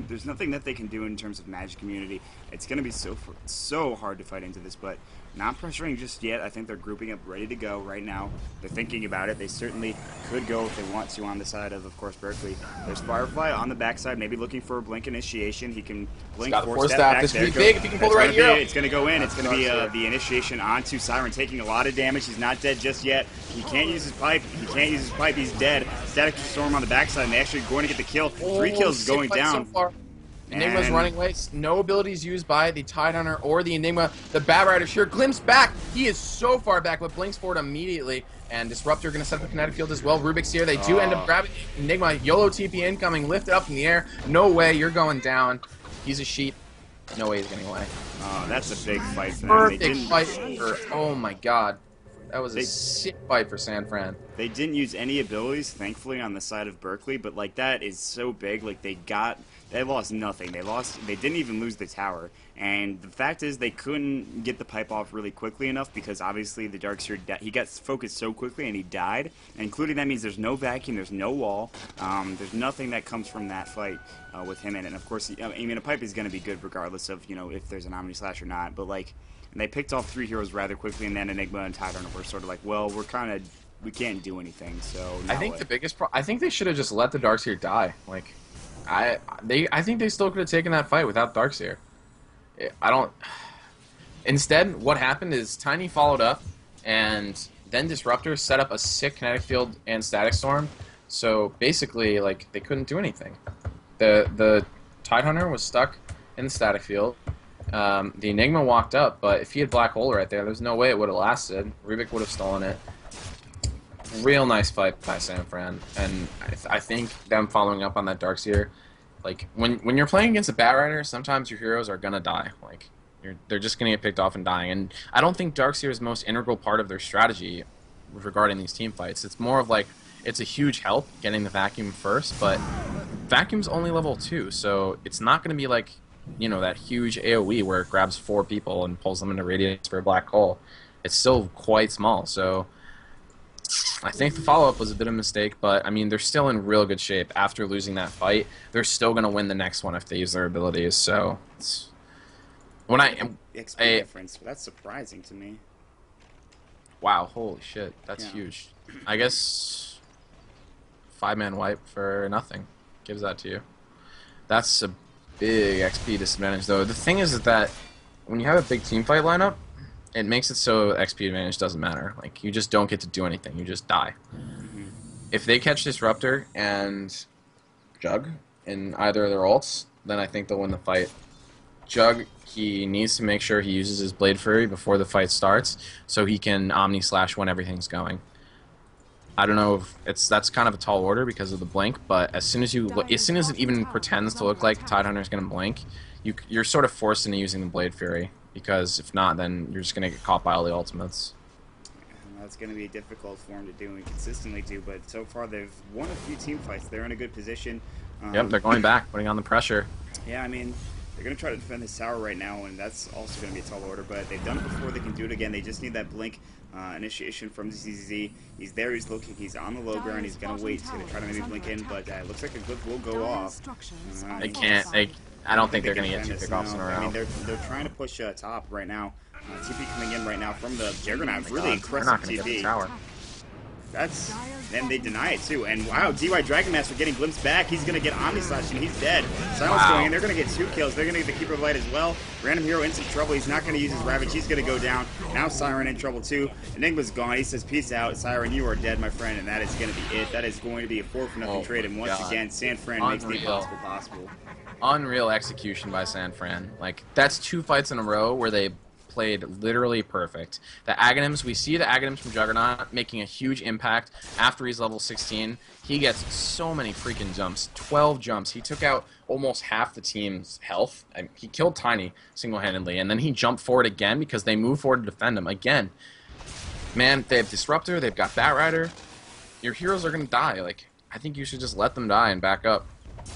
there's nothing that they can do in terms of Magic community. It's going to be so hard to fight into this, but not pressuring just yet. I think they're grouping up ready to go right now. They're thinking about it. They certainly could go if they want to on the side of course, Berkeley. There's Firefly on the backside, maybe looking for a blink initiation. He can blink, force step back. This could be big if he can pull the right hero. It's going to go in. It's going to be the initiation onto Siren, taking a lot of damage. He's not dead just yet. He can't use his pipe. He's dead. Static Storm on the backside, and they're actually going to get the kill. 3 kills going down. So far. Enigma's running away. No abilities used by the Tidehunter or the Enigma. The Bat Rider sure glimpse back. He is so far back, but blinks forward immediately. And Disruptor going to set up a kinetic field as well. Rubik's here. They do end up grabbing Enigma. YOLO TP incoming. Lift it up in the air. No way. You're going down. He's a sheep. No way he's getting away. Oh, that's a big fight for them. Perfect fight for... Oh, my God. That was a sick fight for San Fran. They didn't use any abilities, thankfully, on the side of Berkeley, but like that is so big. Like they lost nothing. They didn't even lose the tower. And the fact is they couldn't get the pipe off really quickly enough because obviously the Darkseer, he got focused so quickly and he died. And including that means there's no vacuum, there's no wall. There's nothing that comes from that fight with him in it. And of course, I mean, a pipe is going to be good regardless of, you know, if there's an Omni Slash or not. But like, and they picked off 3 heroes rather quickly, and then Enigma and Tidehunter were sort of like, well, we can't do anything. So I think the biggest I think they should have just let the Darkseer die. Like, I think they still could have taken that fight without Darkseer. I don't. Instead, what happened is Tiny followed up, and then Disruptor set up a sick kinetic field and Static Storm. So basically, like, they couldn't do anything. The Tidehunter was stuck in the static field. The Enigma walked up, but if he had Black Hole right there's no way it would have lasted. Rubik would have stolen it. Real nice fight by San Fran, and I think them following up on that Darkseer, like, when you're playing against a Bat Rider, sometimes your heroes are gonna die. Like, they're just gonna get picked off and dying, and I don't think Darkseer is the most integral part of their strategy regarding these team fights. It's more of like, it's a huge help getting the Vacuum first, but Vacuum's only level 2, so it's not gonna be like, you know, that huge AoE where it grabs 4 people and pulls them into radius for a black hole. It's still quite small, so I think the follow-up was a bit of a mistake, but I mean, they're still in real good shape. After losing that fight, they're still going to win the next one if they use their abilities, so when XP difference, that's surprising to me. Wow, holy shit, that's huge. I guess 5-man wipe for nothing gives that to you. That's a big XP disadvantage, though. The thing is that when you have a big team fight lineup, it makes it so XP advantage doesn't matter. Like, you just don't get to do anything. You just die. If they catch Disruptor and Jug in either of their ults, then I think they'll win the fight. Jug, he needs to make sure he uses his Blade Fury before the fight starts, so he can Omni Slash when everything's going. I don't know if that's kind of a tall order because of the blink, but as soon as it even pretends to look like Tidehunter's going to blink, you're sort of forced into using the Blade Fury, because if not, then you're just going to get caught by all the ultimates. And That's going to be difficult for them to do and consistently do, but so far they've won a few team fights. They're in a good position. Yep, they're going back, putting on the pressure. Yeah, I mean, they're going to try to defend this tower right now, and that's also going to be a tall order, but they've done it before. They can do it again. They just need that blink initiation from ZZZ. He's there, he's looking, he's on the low ground. He's going to wait to try to maybe blink in, but it looks like a good will go off. They can't. I don't think they're going to get 2 pickoffs in a row. I mean, they're trying to push top right now. TP coming in right now from the Juggernaut. Really impressive not gonna TP. get the tower. Then they deny it too. And wow, DY Dragon Master getting glimpsed back. He's going to get Omni Slash and he's dead. Silence going in. They're going to get 2 kills. They're going to get the Keeper of Light as well. Random Hero in some trouble. He's not going to use his Ravage. He's going to go down. Now Siren in trouble too. Enigma's gone. He says, peace out. Siren, you are dead, my friend. And that is going to be it. That is going to be a 4-for-0 trade. And once again, San Fran makes the impossible possible. Unreal execution by San Fran. Like, that's 2 fights in a row where they played literally perfect. The Aghanims, we see the Aghanims from Juggernaut making a huge impact after he's level 16. He gets so many freaking jumps, 12 jumps. He took out almost half the team's health. He killed Tiny single-handedly, and then he jumped forward again because they moved forward to defend him again. Man, they have Disruptor, they've got Batrider. Your heroes are going to die. Like, I think you should just let them die and back up.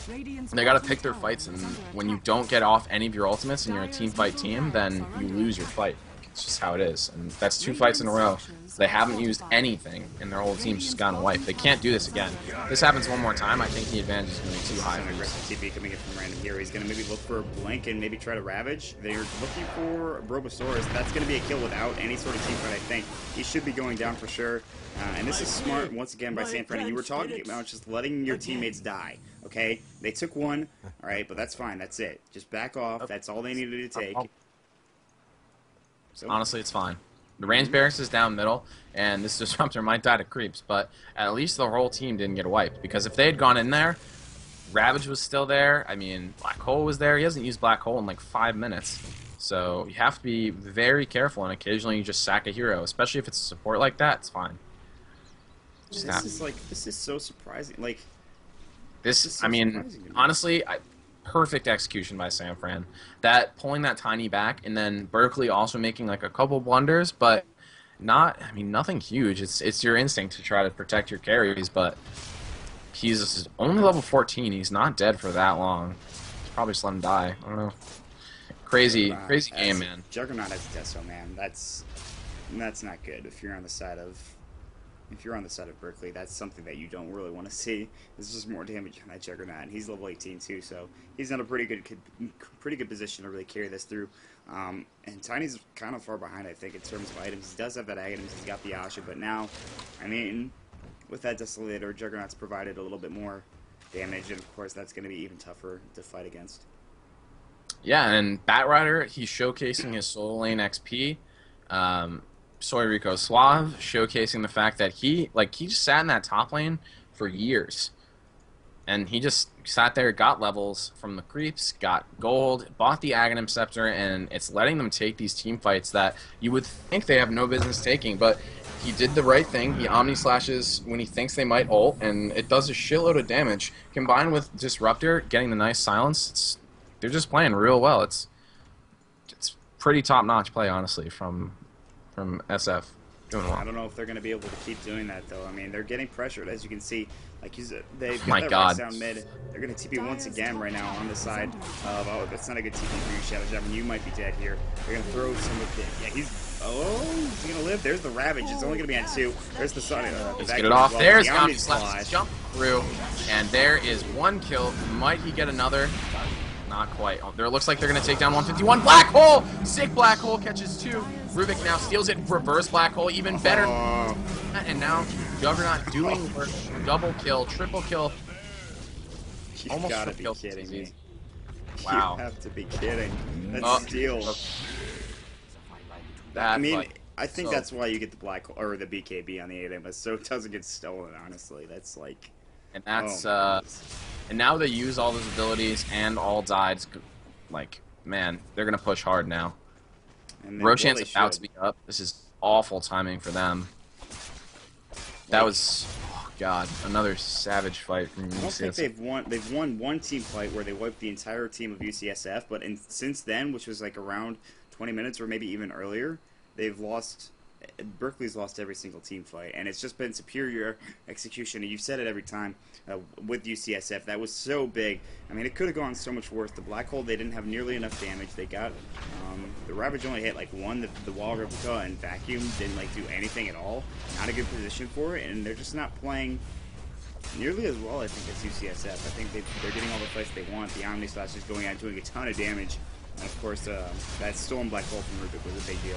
They gotta pick their fights, and when you don't get off any of your ultimates and you're a team fight team, then you lose your fight. It's just how it is, and that's 2 fights in a row. They haven't used anything, and their whole team's just gotten wiped. They can't do this again. If this happens one more time, I think the advantage is going to be too high. An aggressive TP coming in from Random Hero. He's going to maybe look for a blink and maybe try to Ravage. They're looking for Brobosaurus. That's going to be a kill without any sort of team fight, I think. He should be going down for sure. And this is smart, once again, by San Fran. You were talking about just letting your teammates die, okay? They took 1, all right, but that's fine. That's it. Just back off. That's all they needed to take. So, honestly, it's fine. The range barracks is down middle, and this Disruptor might die to creeps, but at least the whole team didn't get wiped, because if they had gone in there, Ravage was still there, I mean, Black Hole was there. He hasn't used Black Hole in like 5 minutes. So you have to be very careful, and occasionally you just sack a hero, especially if it's a support like that, it's fine. This is so surprising. Like, I mean, honestly, perfect execution by San Fran. That pulling that Tiny back, and then Berkeley also making like a couple blunders, but nothing huge. It's your instinct to try to protect your carries, but he's only level 14. He's not dead for that long. Probably just let him die. I don't know. Crazy game, man. Juggernaut as Deso, man. That's not good. If you're on the side of Berkeley, that's something that you don't really want to see. There's just more damage on that Juggernaut, and he's level 18 too, so he's in a pretty good position to really carry this through. And Tiny's kind of far behind, I think, in terms of items. He does have that Aghanims, he's got the Asha, but now, I mean, with that Desolator, Juggernaut's provided a little bit more damage, and of course that's going to be even tougher to fight against. Yeah, and Batrider, he's showcasing his solo lane XP. Soy Rico Suave showcasing the fact that he just sat in that top lane for years, and he just sat there, got levels from the creeps, got gold, bought the Aghanim Scepter, and it's letting them take these team fights that you would think they have no business taking, but he did the right thing. He Omni Slashes when he thinks they might ult, and it does a shitload of damage. Combined with Disruptor getting the nice silence, they're just playing real well. It's pretty top-notch play, honestly, from SF. Doing well. I don't know if they're going to be able to keep doing that, though. I mean, they're getting pressured, as you can see. Like, they've got that Rex down mid. They're going to TP once again right now on the side of, oh, that's not a good TP for you, Shadow Javin. You might be dead here. They're going to throw some of the, yeah, he's going to live. There's the Ravage. It's only going to be on 2. There's the Sun. Let's get it off. Well. There's Omni Slash. Jump through, and there is 1 kill. Might he get another? Not quite. Oh, there looks like they're going to take down 151. Black Hole! Sick Black Hole catches 2. Rubik now steals it. Reverse Black Hole. Even better. And now Juggernaut doing work. Double kill. Triple kill. You've got to be kidding me. Wow. You have to be kidding. That's steal. I mean, I think that's why you get the Black Hole, or the BKB on the 8M, so it doesn't get stolen, honestly. That's like... And that's, and now they use all those abilities and all died. Like, man, they're going to push hard now. Roshan's about to be up. This is awful timing for them. That was, oh god, another savage fight from UCSF. I don't think they've won one team fight where they wiped the entire team of UCSF, but since then, which was like around 20 minutes or maybe even earlier, they've lost Berkeley's lost every single team fight, and it's just been superior execution. And you've said it every time with UCSF. That was so big. I mean, it could have gone so much worse. The Black Hole, they didn't have nearly enough damage. They got the Ravage only hit like one. The Wall Replica and Vacuum didn't like do anything at all. Not a good position for it, and they're just not playing nearly as well, I think, as UCSF. I think they're getting all the fights they want. The Omni Slash is going out doing a ton of damage. And of course, that stolen Black Hole from Rubik was a big deal.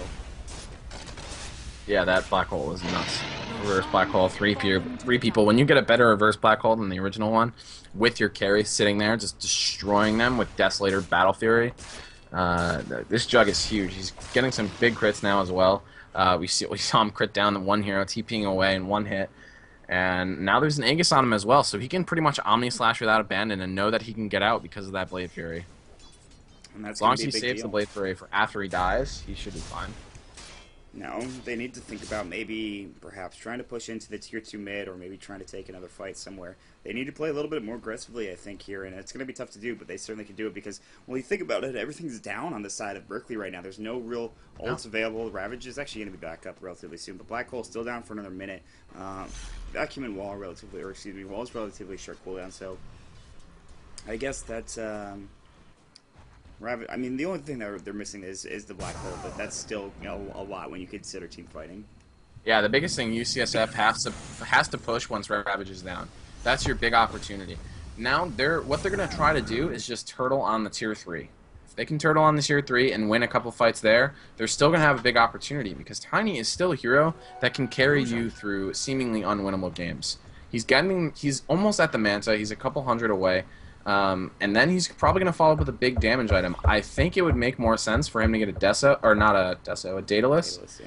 Yeah, that Black Hole was nuts. Reverse Black Hole, three people. When you get a better reverse Black Hole than the original one, with your carry sitting there, just destroying them with Desolator Battle Fury, this Jug is huge. He's getting some big crits now as well. We saw him crit down the one hero, TPing away in one hit. And now there's an Aegis on him as well, so he can pretty much Omni Slash without abandon and know that he can get out because of that Blade Fury. And that's as long as he be a big saves deal. the Blade Fury for after he dies, he should be fine. No, they need to think about maybe perhaps trying to push into the tier 2 mid or maybe trying to take another fight somewhere. They need to play a little bit more aggressively, I think, here, and it's going to be tough to do, but they certainly can do it because when you think about it, everything's down on the side of Berkeley right now. There's no real ults available. Ravage is actually going to be back up relatively soon, but Black Hole's still down for another minute. Vacuum and Wall Wall's relatively short cooldown, so I guess that's... I mean, the only thing that they're missing is the Black Hole, but that's still, you know, a lot when you consider team fighting. Yeah, the biggest thing UCSF has to push once Ravage is down. That's your big opportunity. Now, what they're going to try to do is just turtle on the tier 3. If they can turtle on the tier 3 and win a couple fights there, they're still going to have a big opportunity because Tiny is still a hero that can carry you through seemingly unwinnable games. He's almost at the Manta. He's a couple hundred away. And then he's probably going to follow up with a big damage item. I think it would make more sense for him to get a Deso, or not a Deso, a Daedalus.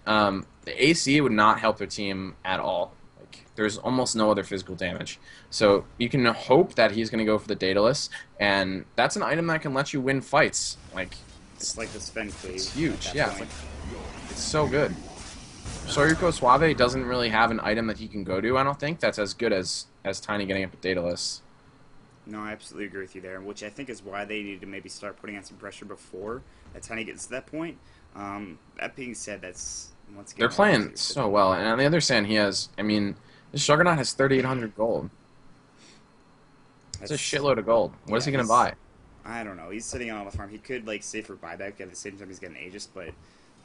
Yeah. The AC would not help their team at all. Like, there's almost no other physical damage. So you can hope that he's going to go for the Daedalus, and that's an item that can let you win fights. Like, It's like the Sven Cleave. it's huge. Yeah, Point. it's so good. Soryuko Suave doesn't really have an item that he can go to, I don't think, that's as good as Tiny getting up a Daedalus. No, I absolutely agree with you there, which I think is why they need to maybe start putting on some pressure before that Tiny gets to that point. That being said, that's once again... They're playing so well, and on the other hand, he has, I mean, this Juggernaut has 3,800 gold. That's a shitload of gold. What is he going to buy? I don't know. He's sitting on all the farm. He could, like, save for buyback at the same time he's getting Aegis, but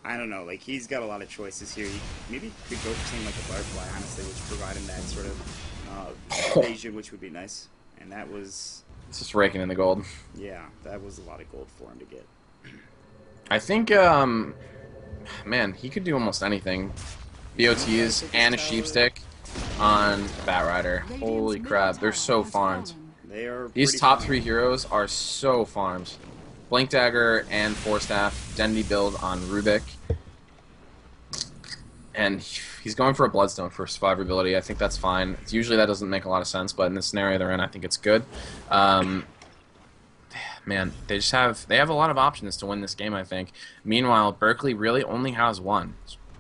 I don't know. Like, he's got a lot of choices here. He maybe could go for something like a Butterfly, honestly, which would provide him that sort of evasion, which would be nice. And that was... It's just raking in the gold. Yeah, that was a lot of gold for him to get. I think, man, he could do almost anything. BOTs and a Sheepstick on Batrider. Holy crap, they're so farmed. They are These top farmed. 3 heroes are so farmed. Blink Dagger and Force Staff, Dendy build on Rubik. And he's going for a Bloodstone for survivability. I think that's fine. Usually that doesn't make a lot of sense, but in the scenario they're in, I think it's good. Man, they have a lot of options to win this game, I think. Meanwhile, Berkeley really only has one.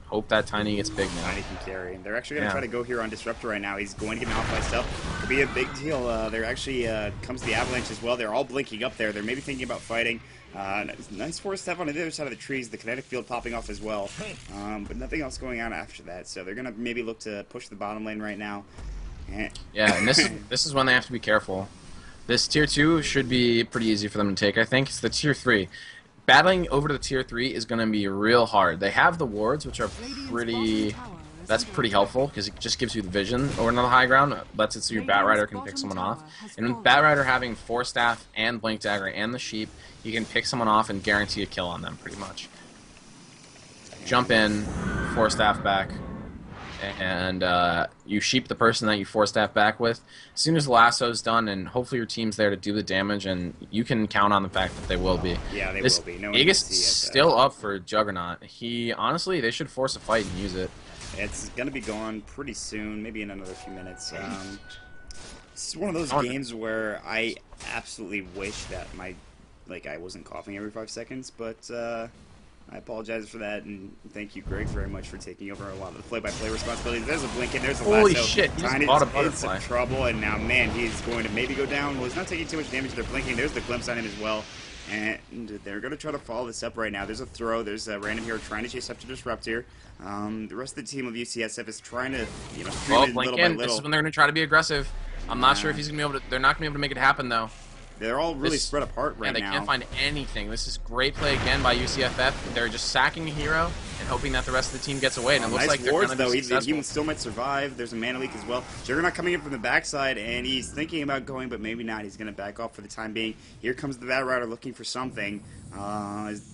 Hope that Tiny gets big now. Tiny can carry. They're actually going to try to go here on Disruptor right now. He's going to get Malphite up. Could be a big deal. There actually comes the Avalanche as well. They're all blinking up there. They're maybe thinking about fighting. Nice Force Staff on the other side of the trees. The kinetic field popping off as well. But nothing else going on after that. So they're going to maybe look to push the bottom lane right now. Yeah, and this is when they have to be careful. This tier 2 should be pretty easy for them to take, I think. It's the tier 3. Battling over to the tier 3 is going to be real hard. They have the wards, which are pretty... That's pretty helpful, because it just gives you the vision over on the high ground. Lets it so your Batrider can pick someone off. And with Batrider having Force Staff and Blink Dagger and the Sheep, you can pick someone off and guarantee a kill on them, pretty much. Jump in, Force Staff back, and you sheep the person that you Force Staff back with. As soon as the lasso's done, and hopefully your team's there to do the damage, and you can count on the fact that they will be. Yeah, they will be. No one Aegis can see it, still up for Juggernaut. Honestly, they should force a fight and use it. It's going to be gone pretty soon, maybe in another few minutes. It's one of those games where I absolutely wish that I wasn't coughing every 5 seconds, but I apologize for that, and thank you, Greg, very much for taking over a lot of the play-by-play responsibilities. There's a blink, and there's a Holy lasso. shit, he just Tiny's bought a in butterfly. some trouble, and now, man, he's going to maybe go down. Well, he's not taking too much damage. They're blinking. There's the glimpse on him as well. And they're going to try to follow this up right now. There's a throw. There's a random hero trying to chase up to disrupt here. The rest of the team of UCSF is trying to, you know, stream it blink little by in. little. This is when they're going to try to be aggressive. I'm not sure if he's going to be able to. They're not going to be able to make it happen, though. They're all really spread apart right now. Yeah, they can't find anything. This is great play again by UCFF. They're just sacking a hero and hoping that the rest of the team gets away. And it looks nice like they're wards, going to be successful. he still might survive. There's a mana leak as well. Juggernaut coming in from the backside, and he's thinking about going, but maybe not. He's going to back off for the time being. Here comes the Bat Rider looking for something.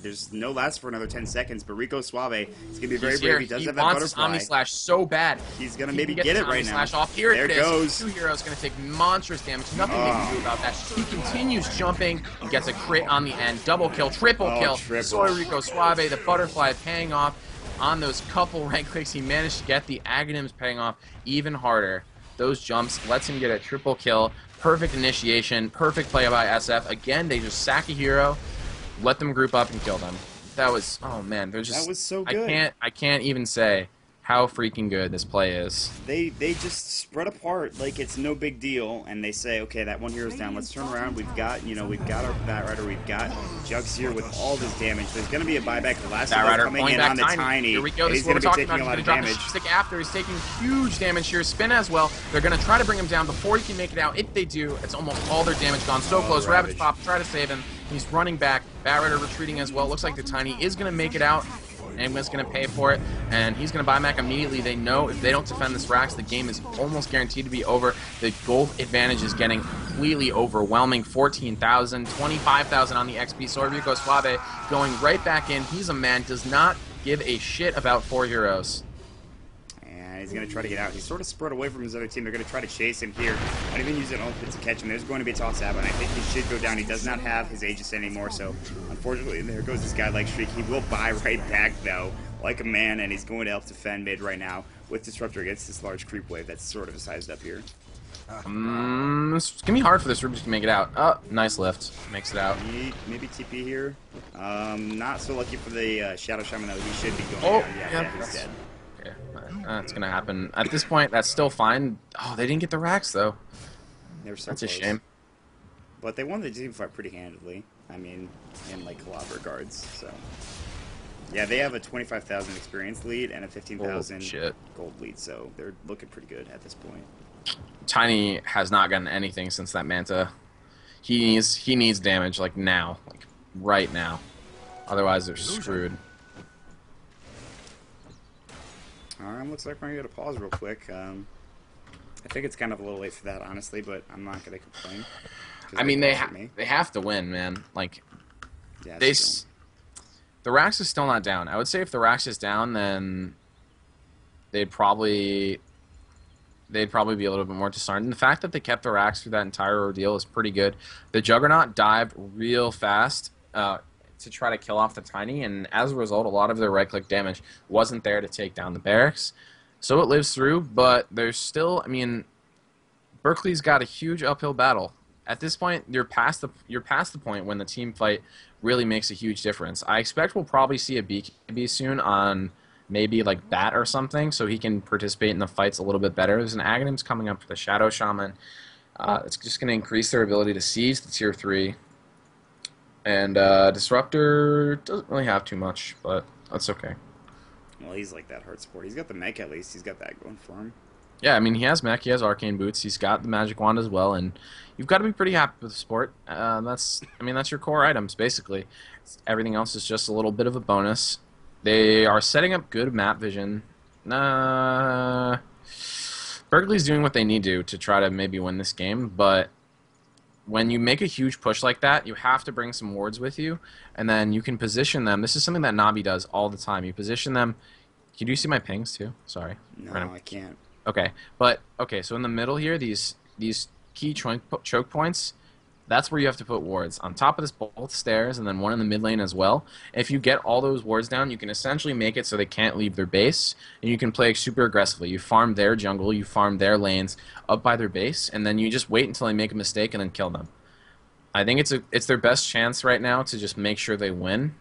There's no last for another 10 seconds, but Rico Suave is going to be very brave. He does have that wants his butterfly. Omni Slash so bad. He's going to maybe get it right now. Off. Here there it is. Goes. Two heroes going to take monstrous damage. Nothing they can do about that. He continues jumping. He gets a crit on the end. Double kill, triple kill. Soy Rico Suave, the butterfly paying off on those couple right clicks. He managed to get the Aghanims paying off even harder. Those jumps lets him get a triple kill. Perfect initiation. Perfect play by SF. Again, they just sack a hero. Let them group up and kill them. That was, oh man, they're just. That was so good. I can't even say how freaking good this play is. They just spread apart like it's no big deal, and they say, okay, that one hero's down. Let's turn around. We've got our Bat Rider. We've got Jugs here with all this damage. There's going to be a buyback. The last Bat Rider coming in on the Tiny. Here we go. He's This is what going we're to be taking talking a about. lot He's of going to drop damage. the stick after. He's taking huge damage here. Spin as well. They're going to try to bring him down before he can make it out. If they do, it's almost all their damage gone. So close. Ravage Pop, try to save him. He's running back. Bat Rider retreating as well. Looks like the Tiny is going to make it out. Anyone's going to pay for it, and he's going to buy Mac immediately. They know if they don't defend this Rax, the game is almost guaranteed to be over. The gold advantage is getting completely overwhelming. 14,000, 25,000 on the XP. So Rico Suave going right back in. He's a man, does not give a shit about 4 heroes. And he's going to try to get out. He's sort of spread away from his other team. They're going to try to chase him here. Not even use an ultimate to catch him. There's going to be a toss out, and I think he should go down. He does not have his Aegis anymore, so unfortunately, there goes this godlike streak. He will buy right back, though, like a man, and he's going to help defend mid right now with Disruptor against this large creep wave that's sort of sized up here. It's going to be hard for this Rubik to make it out. Oh, nice lift. Makes it out. Maybe TP here. Not so lucky for the Shadow Shaman, though. He should be going down. Yeah, he's dead. Okay, that's going to happen. At this point, that's still fine. Oh, they didn't get the racks, though. They were so that's close. a shame. But they won the team fight pretty handedly. I mean, in like a lot of regards. So, yeah, they have a 25,000 experience lead and a 15,000 gold lead. So they're looking pretty good at this point. Tiny has not gotten anything since that Manta. He needs damage like now, like right now. Otherwise, they're screwed. All right, looks like we're gonna get a pause real quick. I think it's kind of a little late for that, honestly, but I'm not gonna complain. I mean, they have to win, man. Like, yeah, the Rax is still not down. I would say if the Rax is down, then they'd probably be a little bit more disheartened. The fact that they kept the Rax through that entire ordeal is pretty good. The Juggernaut dived real fast to try to kill off the Tiny, and as a result, a lot of their right-click damage wasn't there to take down the barracks. So it lives through, but there's still, I mean, Berkeley's got a huge uphill battle. At this point, you're past the point when the team fight really makes a huge difference. I expect we'll probably see a BKB soon on maybe like Bat or something, so he can participate in the fights a little bit better. There's an Aghanims coming up for the Shadow Shaman. It's just going to increase their ability to siege the tier 3. And Disruptor doesn't really have too much, but that's okay. Well, he's like that hard support. He's got the mech at least. He's got that going for him. Yeah, I mean, he has mech, he has arcane boots, he's got the magic wand as well, and you've got to be pretty happy with the sport. That's your core items, basically. Everything else is just a little bit of a bonus. They are setting up good map vision. Berkeley's doing what they need to try to maybe win this game, but when you make a huge push like that, you have to bring some wards with you, and then you can position them. This is something that Navi does all the time. You position them. Can you see my pings too? Sorry. No, I can't. Okay, so in the middle here, these key choke points, that's where you have to put wards. On top of this, both stairs, and then one in the mid lane as well. If you get all those wards down, you can essentially make it so they can't leave their base, and you can play super aggressively. You farm their jungle, you farm their lanes up by their base, and then you just wait until they make a mistake and then kill them. I think it's their best chance right now to just make sure they win.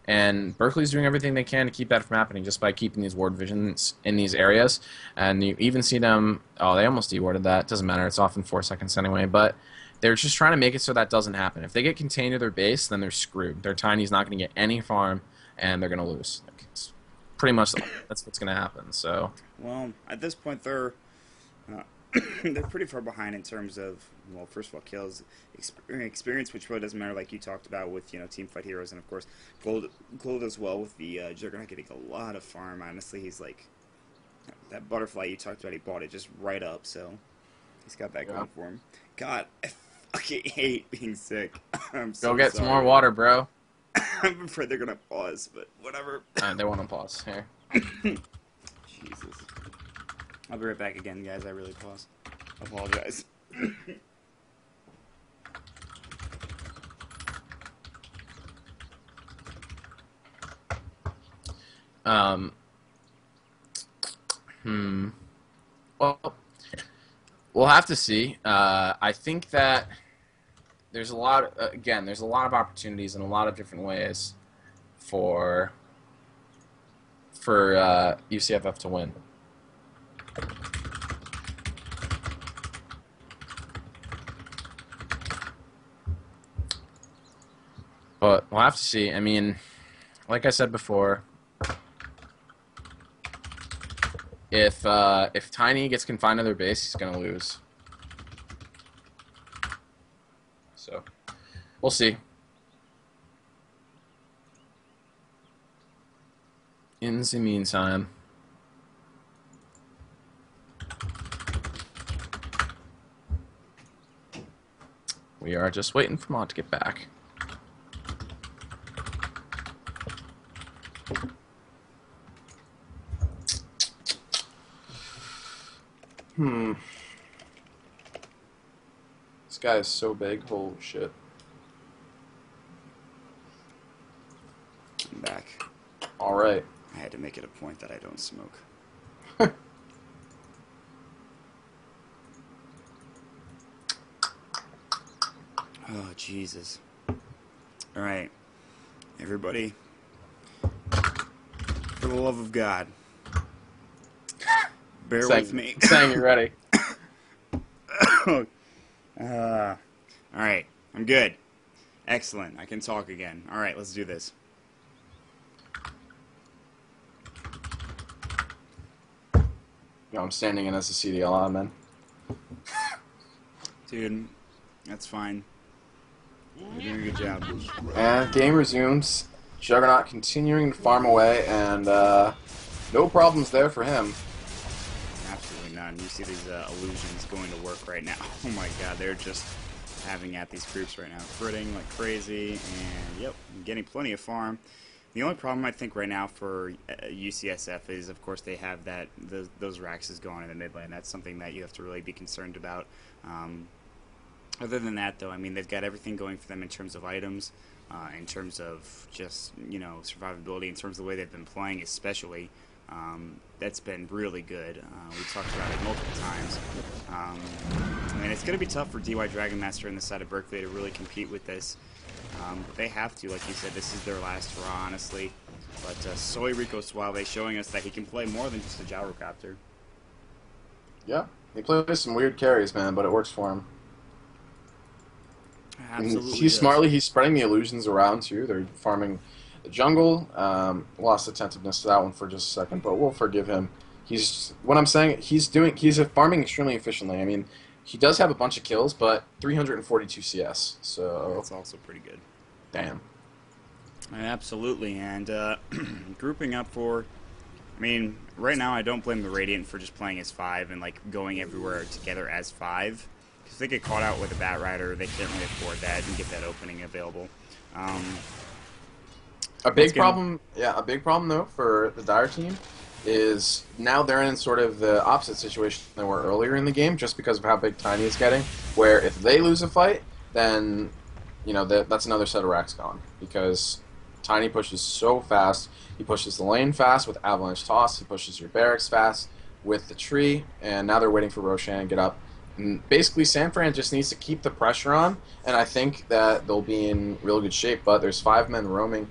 And Berkeley's doing everything they can to keep that from happening just by keeping these ward visions in these areas. And you even see them, oh, they almost dewarded that. Doesn't matter. It's off in 4 seconds anyway. But they're just trying to make it so that doesn't happen. If they get contained to their base, then they're screwed. Their Tiny's not going to get any farm, and they're going to lose. Like, it's pretty much that's what's going to happen. So, well, at this point, they're they're pretty far behind in terms of, well, first of all, kills, experience, which really doesn't matter, like you talked about with, team fight heroes, and of course, gold as well with the Juggernaut getting a lot of farm. Honestly, he's like, that butterfly you talked about, he bought it just right up, so he's got that going for him. God, I fucking hate being sick. I'm so go get sorry. some more water, bro. I'm afraid they're gonna pause, but whatever. They want to pause. Here. Jesus. I'll be right back again, guys. I really paused. I apologize. Well, we'll have to see. I think that there's a lot. Again, there's a lot of opportunities in a lot of different ways for UCFF to win. But we'll have to see. I mean, like I said before, if Tiny gets confined to their base, he's gonna lose. So we'll see. In the meantime, we are just waiting for Maut to get back. This guy is so big. Holy shit. I'm back. All right. I had to make it a point that I don't smoke. Oh, Jesus. All right. Everybody, for the love of God, bear with me. Saying you're ready. All right. I'm good. Excellent. I can talk again. All right, let's do this. Yo, I'm standing in as a CDL on, man. Dude, that's fine. You're doing a good job. And game resumes. Juggernaut continuing to farm away, and no problems there for him. Absolutely none. You see these illusions going to work right now. Oh my god, they're just having at these groups right now. Critting like crazy, and yep, getting plenty of farm. The only problem I think right now for UCSF is, of course, they have those Raxes going in the mid lane. That's something that you have to really be concerned about. Other than that, though, I mean, they've got everything going for them in terms of items, in terms of just, survivability, in terms of the way they've been playing especially. That's been really good. We talked about it multiple times. And it's going to be tough for DY Dragon Master in the side of Berkeley to really compete with this. But they have to, like you said, this is their last hurrah, honestly. But Soy Rico Suave showing us that he can play more than just a gyrocopter. Yeah, he plays some weird carries, man, but it works for him. Absolutely. He's spreading the illusions around too. They're farming the jungle. Lost attentiveness to that one for just a second, but we'll forgive him. He's farming extremely efficiently. I mean, he does have a bunch of kills, but 342 CS. So that's also pretty good. Damn. Absolutely, and grouping up for. I mean, right now I don't blame the Radiant for just playing as 5 and like going everywhere together as 5. If they get caught out with a Bat Rider, they can't really afford that and get that opening available. A big problem though for the Dire team is now they're in sort of the opposite situation they were earlier in the game, just because of how big Tiny is getting. Where if they lose a fight, then that's another set of racks gone, because Tiny pushes so fast. He pushes the lane fast with Avalanche Toss. He pushes your barracks fast with the tree, and now they're waiting for Roshan to get up. And basically, San Fran just needs to keep the pressure on, and I think that they'll be in real good shape. But there's 5 men roaming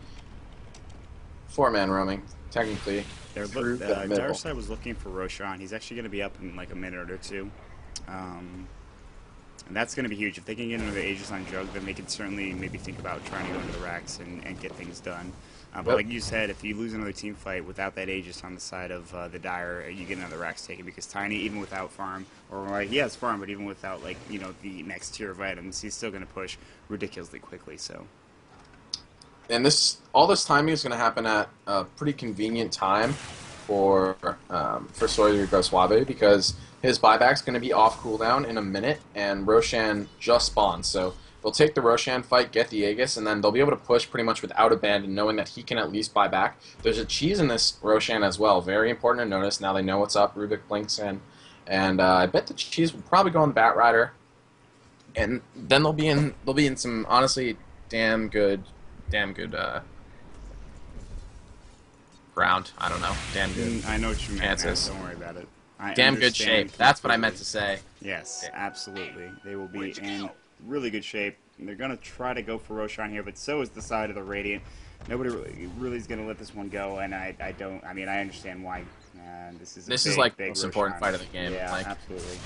4-man roaming, technically. Darside was looking for Roshan. He's actually going to be up in like a minute or two. And that's going to be huge. If they can get into the Aegis on Jug, then they can certainly maybe think about trying to go into the racks and get things done. But like you said, if you lose another team fight without that Aegis on the side of the Dire, you get another racks taken, because Tiny, even without farm, or like, he has farm, but even without like, you know, the next tier of items, he's still going to push ridiculously quickly. So. And all this timing is going to happen at a pretty convenient time for Soy Suave, because his buyback's going to be off cooldown in a minute, and Roshan just spawns. So they'll take the Roshan fight, get the Aegis, and then they'll be able to push pretty much without abandon, knowing that he can at least buy back. There's a cheese in this Roshan as well. Very important to notice. Now they know what's up. Rubik blinks in. And I bet the cheese will probably go on the Bat Rider. And then they'll be in some, honestly, damn good ground. I don't know. Damn good. I know what you meant. Chances. Don't worry about it. Damn good shape. That's what I meant to say. Yes, absolutely. They will be in really good shape. They're going to try to go for Roshan here, but so is the side of the Radiant. Nobody really is going to let this one go, and I understand why. This is like the big most Roshan important fight of the game. Yeah, like, absolutely.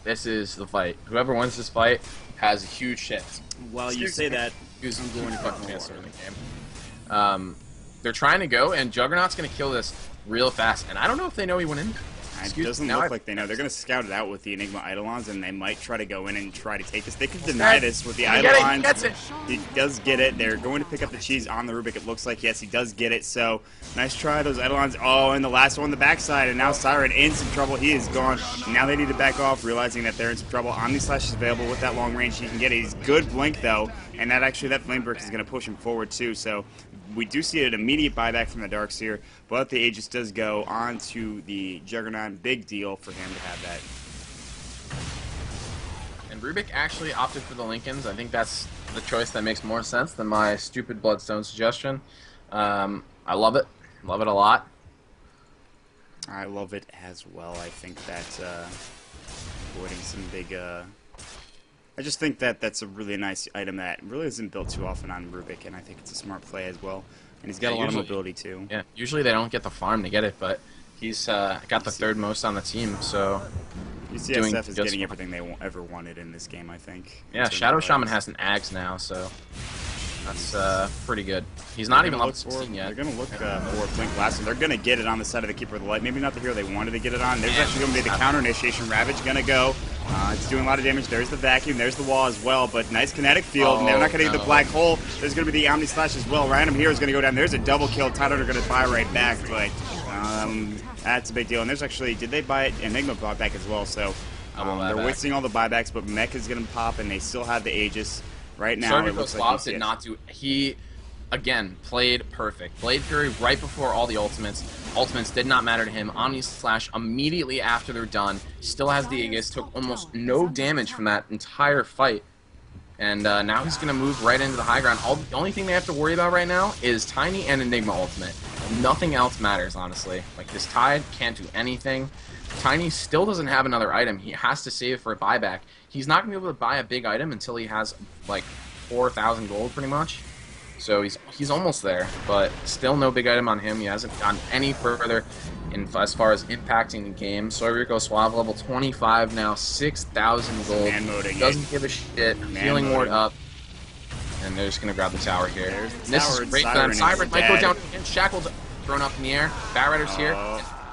This is the fight. Whoever wins this fight has a huge shit. Well, you say that. Who's going to fucking chance to win the game? They're trying to go, and Juggernaut's going to kill this real fast. And I don't know if they know he went in. It doesn't look like they know. They're going to scout it out with the Enigma Eidolons, and they might try to go in and try to take this. They could deny this with the Eidolons. He gets it. He does get it. They're going to pick up the cheese on the Rubik. It looks like, yes, he does get it. So, nice try, those Eidolons. Oh, and the last one, the backside. And now Siren in some trouble. He is gone. Now they need to back off, realizing that they're in some trouble. Omni Slash is available with that long range. He can get it. He's good blink, though. And that Flame Burst is going to push him forward, too. So, we do see an immediate buyback from the Darkseer, but the Aegis does go on to the Juggernaut. Big deal for him to have that. And Rubik actually opted for the Lincolns. I think that's the choice that makes more sense than my stupid Bloodstone suggestion. I love it. Love it a lot. I love it as well. I think that avoiding some big... I just think that that's a really nice item that really isn't built too often on Rubik, and I think it's a smart play as well. And he's got a lot of mobility, too. Yeah, usually they don't get the farm to get it, but he's got the third most on the team, so... UCSF is getting everything they ever wanted in this game, I think. Yeah, Shadow Shaman has an Ags now, so that's pretty good. He's not even level 16 yet. They're going to look for Blink Blast, and they're going to get it on the side of the Keeper of the Light. Maybe not the hero they wanted to get it on. There's actually going to be the counter initiation. Ravage going to go. It's doing a lot of damage. There's the vacuum. There's the wall as well. But nice kinetic field. And they're not going to get the black hole. There's going to be the Omni Slash as well. Random hero is going to go down. There's a double kill. Tidal are going to buy right back. But that's a big deal. And there's actually, did they buy it? Enigma bought back as well. So they're wasting all the buybacks. But Mech is going to pop. And they still have the Aegis. Right now, it looks like did not do. He, again, played perfect. Blade Fury right before all the ultimates. Ultimates did not matter to him. Omni Slash immediately after they're done. Still has the Aegis. Took almost no damage from that entire fight. And now he's going to move right into the high ground. The only thing they have to worry about right now is Tiny and Enigma ultimate. Nothing else matters, honestly. Like, this Tide can't do anything. Tiny still doesn't have another item. He has to save it for a buyback. He's not going to be able to buy a big item until he has, like, 4,000 gold, pretty much. So he's almost there, but still no big item on him. He hasn't gone any further as far as impacting the game. Soy Rico Suave, level 25 now, 6,000 gold. Man-moding Doesn't give a shit. Healing ward up. And they're just going to grab the tower here. There's the This tower. is great for them. Siren might go down again. Shackled thrown up in the air. Bat Rider's here.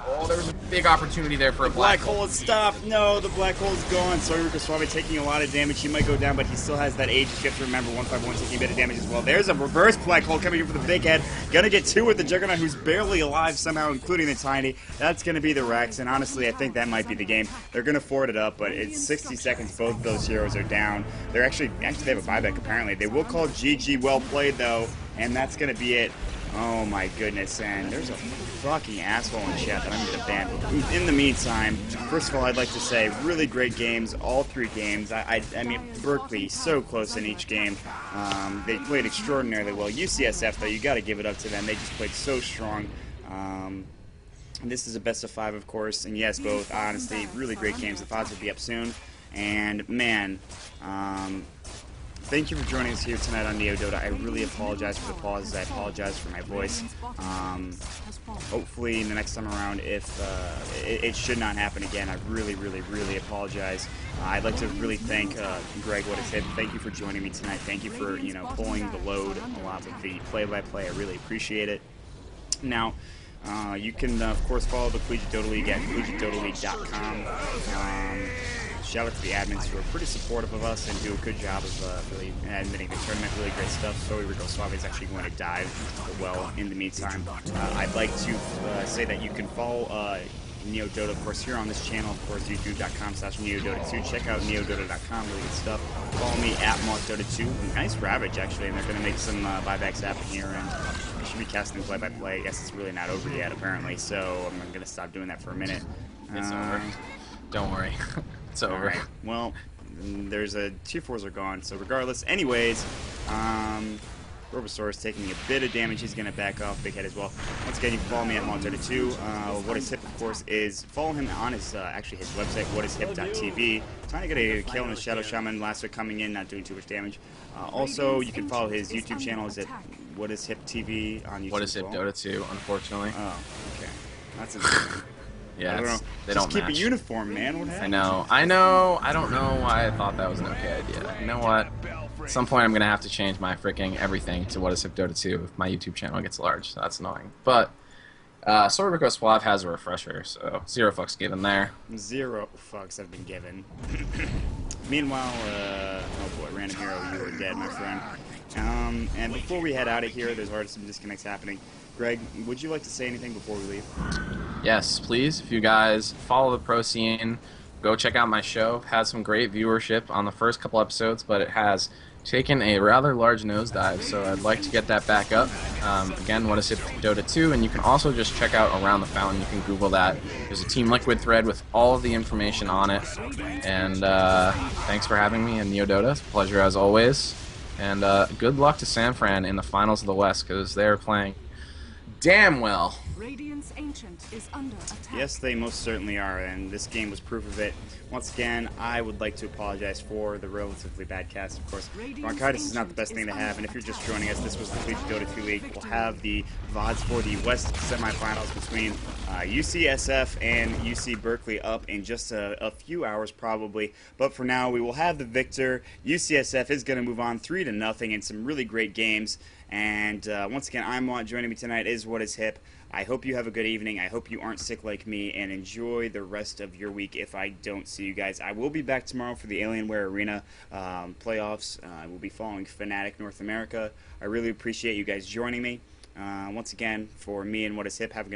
Oh, there was a big opportunity there for a black hole. Is stopped. No, the black hole's gone. Soy Rico Suave taking a lot of damage. He might go down, but he still has that Aegis. You have to remember, 151 taking a bit of damage as well. There's a reverse black hole coming in for the big head. Gonna get two with the Juggernaut, who's barely alive somehow, including the Tiny. That's gonna be the Rex, and honestly, I think that might be the game. They're gonna forward it up, but it's 60 seconds. Both of those heroes are down. They're actually they have a buyback apparently. They will call GG. Well played though, and that's gonna be it. Oh my goodness, and there's a fucking asshole in chat that I'm going to ban. In the meantime, first of all, I'd like to say really great games, all three games. I mean, Berkeley, so close in each game. They played extraordinarily well. UCSF, though, you got to give it up to them. They just played so strong. This is a best of 5, of course, and yes, both, honestly, really great games. The thoughts would be up soon. And, man, thank you for joining us here tonight on Neo Dota. I really apologize for the pauses. I apologize for my voice. Hopefully, in the next time around, if it should not happen again, I really, really, really apologize. I'd like to really thank Greg, WhatIsHip. Thank you for joining me tonight. Thank you for pulling the load a lot with the play-by-play. I really appreciate it. Now, you can, of course, follow the Collegiate Dota League at collegiatedotaleague.com. Shout out to the admins who are pretty supportive of us and do a good job of really admitting the tournament. Really great stuff. So Rico Suave is actually going to dive well in the meantime. I'd like to say that you can follow Neo Dota, of course, here on this channel, of course, youtube.com/NeoDota2. Check out neodota.com, really good stuff. Follow me at MautDota2. Nice Ravage, actually, and they're going to make some buybacks happen here, and I should be casting play-by-play. I guess it's really not over yet, apparently, so I'm going to stop doing that for a minute. It's over. Don't worry. It's over. Alright, well, there's a... Tier 4s are gone, so regardless. Anyways, Robosaurus taking a bit of damage. He's going to back off. Big Head as well. Once again, you can follow me at MautDota2. WhatIsHip, of course, is... Follow him on his, actually, his website, whatiship.tv. Trying to get a kill on the Shadow Shaman. Last one coming in, not doing too much damage. Also, you can follow his YouTube channel. Is it WhatIsHip TV on YouTube? WhatIsHip Dota 2, unfortunately. Oh, okay. That's interesting. Yeah, they Just don't keep match. a uniform, man. What happened? I know. I don't know why I thought that was an okay idea. You know what? At some point, I'm gonna have to change my freaking everything to WhatIsHip Dota 2 if my YouTube channel gets large. So that's annoying. But Sorbico Suave has a refresher, so 0 fucks given there. 0 fucks have been given. Meanwhile, oh boy, random hero, you are dead, my friend. And before we head out of here, there's already some disconnects happening. Greg, would you like to say anything before we leave? Yes, please. If you guys follow the pro scene, go check out my show. Had some great viewership on the first couple episodes, but it has taken a rather large nosedive, so I'd like to get that back up. Again, WhatIsHip Dota 2, and you can also just check out Around the Fountain. You can Google that. There's a Team Liquid thread with all of the information on it. And thanks for having me in Neo Dota. It's a pleasure as always. And good luck to San Fran in the finals of the West, because they're playing damn well. Radiant's Ancient is under attack. Yes, they most certainly are, and this game was proof of it. Once again, I would like to apologize for the relatively bad cast, of course. Bronchitis is not the best thing to have, and if you're just joining us, this was the Collegiate Dota 2 League. We'll have the VODs for the West semifinals between UCSF and UC Berkeley up in just a few hours, probably. But for now, we will have the victor. UCSF is going to move on 3-0 in some really great games. And once again, I'm Maut. Joining me tonight is WhatIsHip. I hope you have a good evening. I hope you aren't sick like me, and enjoy the rest of your week if I don't see you guys. I will be back tomorrow for the Alienware Arena playoffs. I will be following Fnatic North America. I really appreciate you guys joining me. Once again, for me and WhatIsHip, have a good